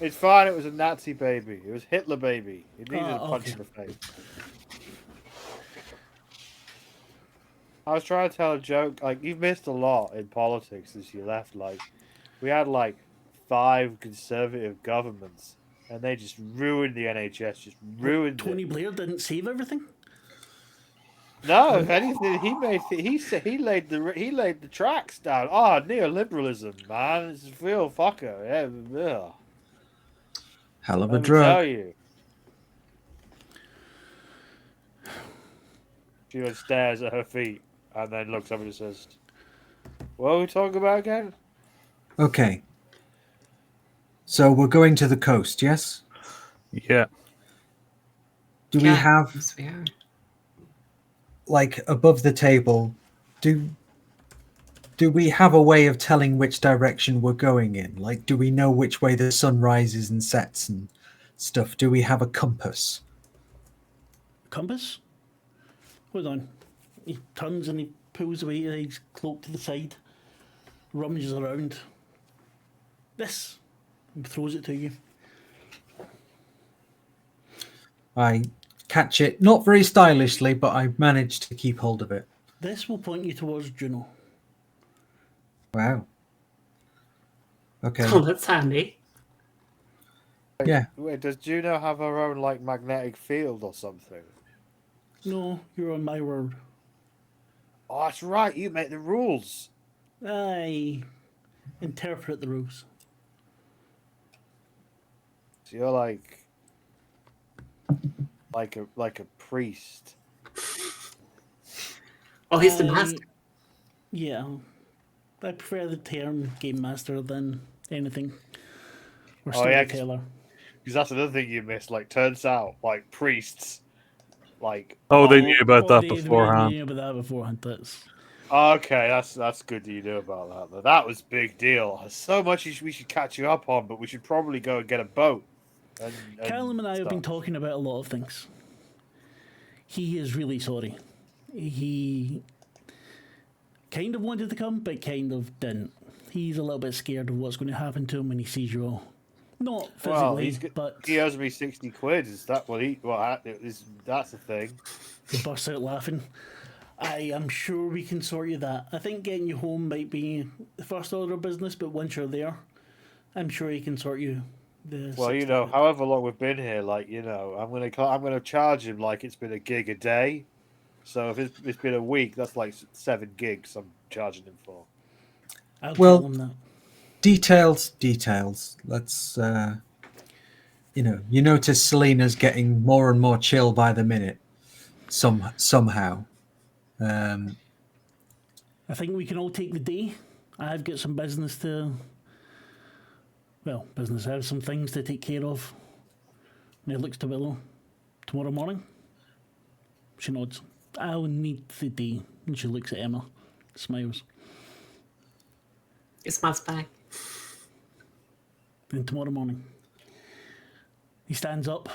It's fine. It was a Nazi baby. It was Hitler baby. It needed a punch okay. in the face. I was trying to tell a joke. Like, you've missed a lot in politics since you left. Like, we had like 5 conservative governments, and they just ruined the NHS. Just ruined Tony it. Blair didn't save everything? No, if anything, he laid the tracks down. Oh, neoliberalism, man, it's a real fucker. Yeah, ugh. Hell of a Let me tell drug. you. She just stares at her feet and then looks up and says, "What are we talking about again?" Okay. So we're going to the coast, yes? Yeah. Do we Yeah, have, yes, we are. like, above the table, do we have a way of telling which direction we're going in? Like, do we know which way the sun rises and sets and stuff? Do we have a compass? Compass? Hold on. He turns and he pulls away his cloak to the side, rummages around. This. And throws it to you. I catch it, not very stylishly, but I managed to keep hold of it. This will point you towards Juno. Wow. Okay. Oh, that's handy. Yeah. Wait, does Juno have her own like magnetic field or something? No, you're on my word. Oh, that's right. You make the rules. I interpret the rules. So you're like a priest. Well, he's the master. Yeah. I prefer the term game master than anything. Or Oh, yeah, storyteller. Because that's another thing you missed. Like, turns out, like, priests, like... Oh, they knew about that They beforehand. knew about that beforehand. That's... Okay, that's good that you knew about that. Though. That was a big deal. There's so much we should catch you up on, but we should probably go and get a boat. Callum and I have been stuff. talking about a lot of things. He is really sorry. He kind of wanted to come, but kind of didn't. He's a little bit scared of what's going to happen to him when he sees you all. Not physically, but he owes me 60 quid. Is that what that's the thing? he bursts out laughing. I am sure we can sort you that. I think getting you home might be the first order of business, but once you're there, I'm sure he can sort you. Well, however long we've been here, I'm gonna charge him like it's been a gig a day. So if it's been a week, that's like 7 gigs I'm charging him for. I'll Well, tell him that. Details. Let's, you notice Selena's getting more and more chill by the minute. Somehow. I think we can all take the day. I've got some business to... Well, business. I have some things to take care of. And he looks to Willow. Tomorrow morning? She nods. I'll need the day. And she looks at Emma. Smiles. He smiles back. Then tomorrow morning. He stands up.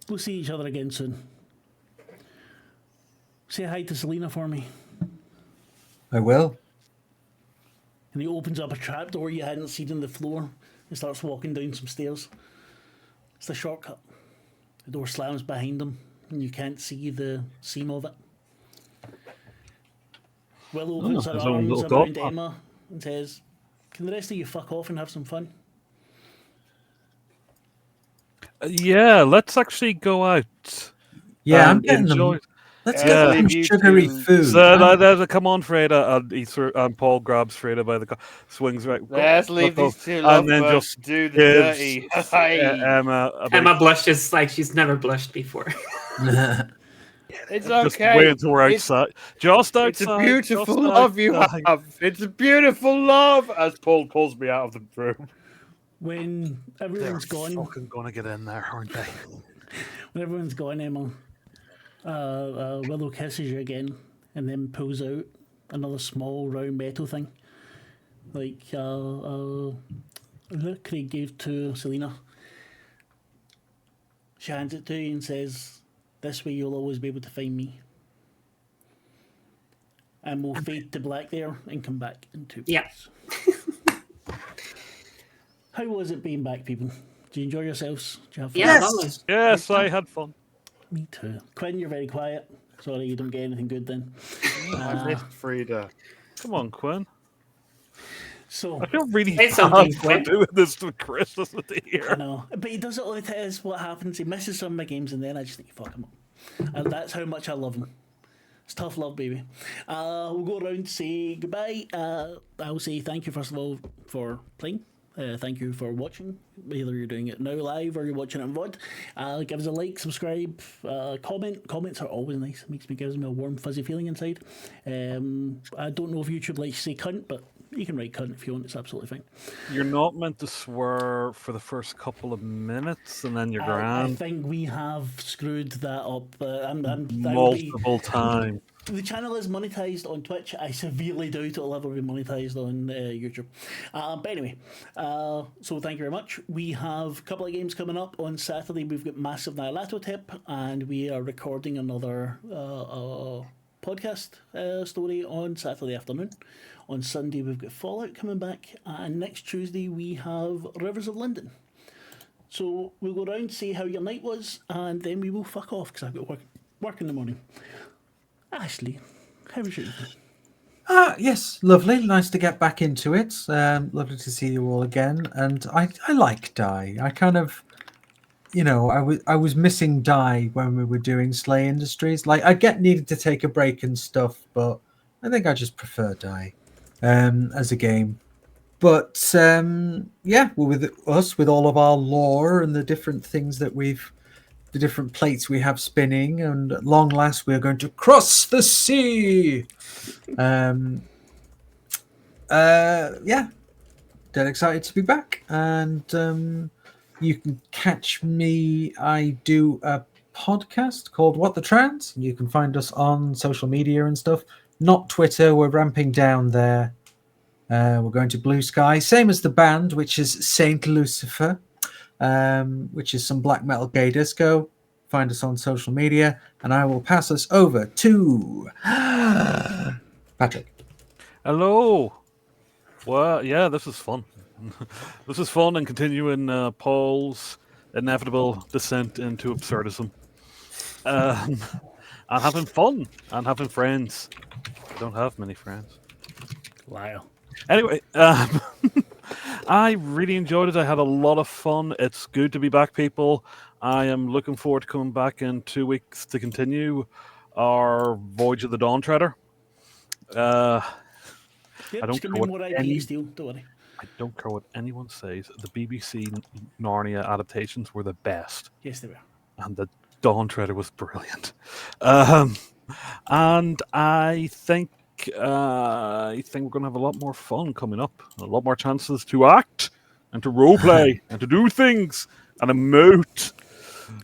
We'll see each other again soon. Say hi to Selena for me. I will. And he opens up a trapdoor you hadn't seen on the floor and starts walking down some stairs. It's the shortcut. The door slams behind him and you can't see the seam of it. Willow puts her his own arms little around dog. Emma and says, "Can the rest of you fuck off and have some fun?" Yeah, let's actually go out. Yeah, I'm and getting enjoy. them. Let's Yeah, get leave some you sugary two- food. So, come on, Freda. And Paul grabs Freda by the swings right. Let's leave go, these two and then lovebirds just do the gives dirty. Emma a big, Emma blushes like she's never blushed before. It's just okay. wait until we're It's- outside. Just outside. It's a beautiful just love you outside. have. It's a beautiful love. As Paul pulls me out of the room. When They're everyone's gone, fucking gonna get in there, aren't they? when everyone's gone, Emma, Willow kisses you again and then pulls out another small round metal thing. Like that Craig gave to Selena. She hands it to you and says, "This way you'll always be able to find me." And we'll fade to black there and come back in 2 Yeah. minutes. How was it being back, people? Did you enjoy yourselves? Did you have fun? Yeah, Yes. that was Yes, I had fun. Me too. Quinn, you're very quiet. Sorry, you don't get anything good then. I missed Frida. Come on, Quinn. So, I feel really Say bad something, for Quinn. doing this to Chris this I year. know. But he does it all the time. Is what happens. He misses some of my games and then I just need to fuck him up. And that's how much I love him. It's tough love, baby. We'll go around and say goodbye. I'll say thank you, first of all, for playing. Thank you for watching, whether you're doing it now live or you're watching it in VOD. Give us a like, subscribe, comment. Comments are always nice. It gives me a warm, fuzzy feeling inside. I don't know if YouTube likes to say cunt, but you can write cunt if you want. It's absolutely fine. You're not meant to swear for the first couple of minutes, and then you're I grand think we have screwed that up. That would be- multiple times. The channel is monetized on Twitch. I severely doubt it'll ever be monetized on YouTube. But anyway, so thank you very much. We have a couple of games coming up on Saturday. We've got Massive Nihilatotep, and we are recording another podcast story on Saturday afternoon. On Sunday, we've got Fallout coming back, and next Tuesday, we have Rivers of London. So we'll go around, see how your night was, and then we will fuck off because I've got work in the morning. Ashleigh, how was your evening? Yes, lovely. Nice to get back into it. Lovely to see you all again. And I like Die. I kind of, I was missing Die when we were doing Slay Industries. Like I get needed to take a break and stuff, but I think I just prefer Die as a game. But yeah, with us, with all of our lore and the different things that the different plates we have spinning, and at long last we're going to cross the sea. Yeah, dead excited to be back, and you can catch me. I do a podcast called What the Trans. You can find us on social media and stuff. Not Twitter. We're ramping down there. We're going to Blue Sky, same as the band, which is Saint Lucifer, which is some black metal gay disco. Find us on social media, and I will pass us over to Patrick. Hello. Well, yeah, this is fun. This is fun and continuing Paul's inevitable descent into absurdism. And having fun and having friends. I don't have many friends. Liar. Anyway, I really enjoyed it. I had a lot of fun. It's good to be back, people. I am looking forward to coming back in 2 weeks to continue our Voyage of the Dawn Treader. Yep, I don't it's going care to be what more IP any- still, don't worry. I don't care what anyone says. The BBC Narnia adaptations were the best, Yes, they were. and the Dawn Treader was brilliant. And I think we're going to have a lot more fun coming up. A lot more chances to act and to roleplay and to do things and emote.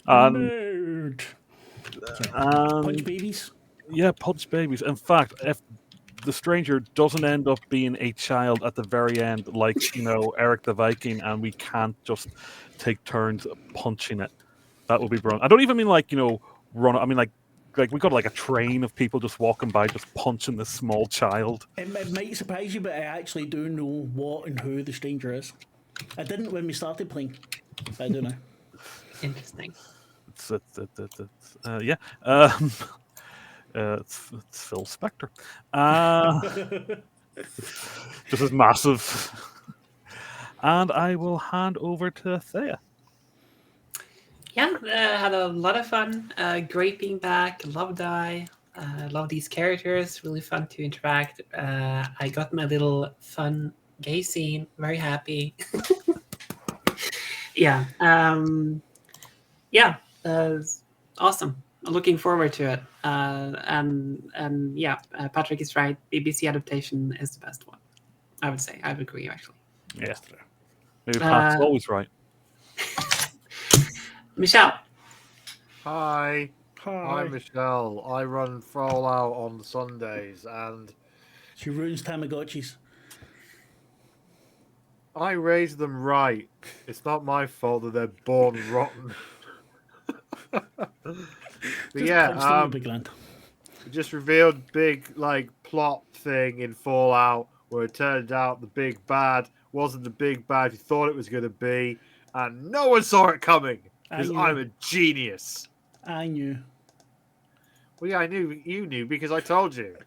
Nerd. And Punch babies. yeah, punch babies. In fact, if the stranger doesn't end up being a child at the very end, like Eric the Viking, and we can't just take turns punching it, that would be brilliant. I don't even mean run. I mean like we got like a train of people just walking by, just punching this small child. It might surprise you, but I actually do know what and who the stranger is. I didn't when we started playing, but I do now. Interesting. It's yeah. It's Phil Spector. Just as massive. And I will hand over to Thea. Yeah, had a lot of fun. Great being back. Love Die. Love these characters. Really fun to interact. I got my little fun gay scene. Very happy. Yeah. Yeah. Awesome. Looking forward to it. And yeah, Patrick is right. BBC adaptation is the best one. I would say. I would agree, actually. Yeah. Maybe Pat's always right. Michelle. Hi. Hi, Michelle. I run Fallout on Sundays, and She ruins Tamagotchis. I raise them right. It's not my fault that they're born rotten. But Just punch them, yeah, you'll be grand. just revealed big plot thing in Fallout where it turned out the big bad wasn't the big bad you thought it was going to be, and no one saw it coming because I'm a genius. I knew. Well, yeah, I knew you knew because I told you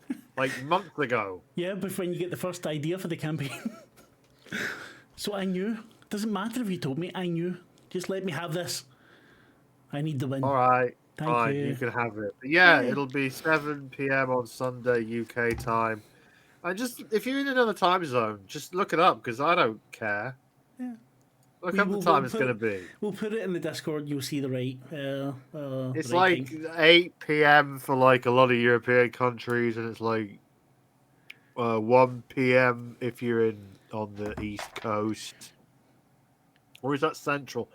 months ago. Yeah, but when you get the first idea for the campaign. So I knew. Doesn't matter if you told me. I knew. Just let me have this. I need the win. All right. Thank Fine, you. you can have it. But yeah, Yay. it'll be 7 p.m. on Sunday UK time. And just if you're in another time zone, just look it up because I don't care. Yeah. Look We up the will- time we'll it's put- going to be. We'll put it in the Discord. You'll see the right. It's the right like thing. 8 p.m. for a lot of European countries, and it's 1 p.m. if you're on the East Coast. Or is that Central?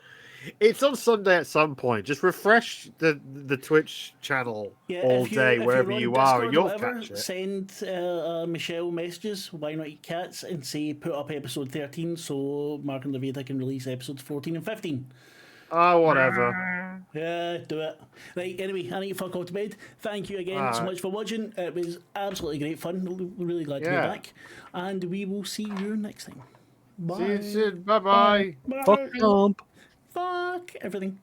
It's on Sunday at some point. Just refresh the Twitch channel all day, wherever if you you're on are, Discord and or you'll whatever, catch it. Send Michelle messages. Why not eat cats? And say put up episode 13 so Marc and Levita can release episodes 14 and 15. Oh, whatever. Yeah, do it. Right, anyway, I need to fuck off to bed. Thank you again so Alright. much for watching. It was absolutely great fun. Really glad to be Yeah. back. And we will see you next time. Bye. See you soon. Bye-bye. Bye. Fuck Trump. Fuck everything.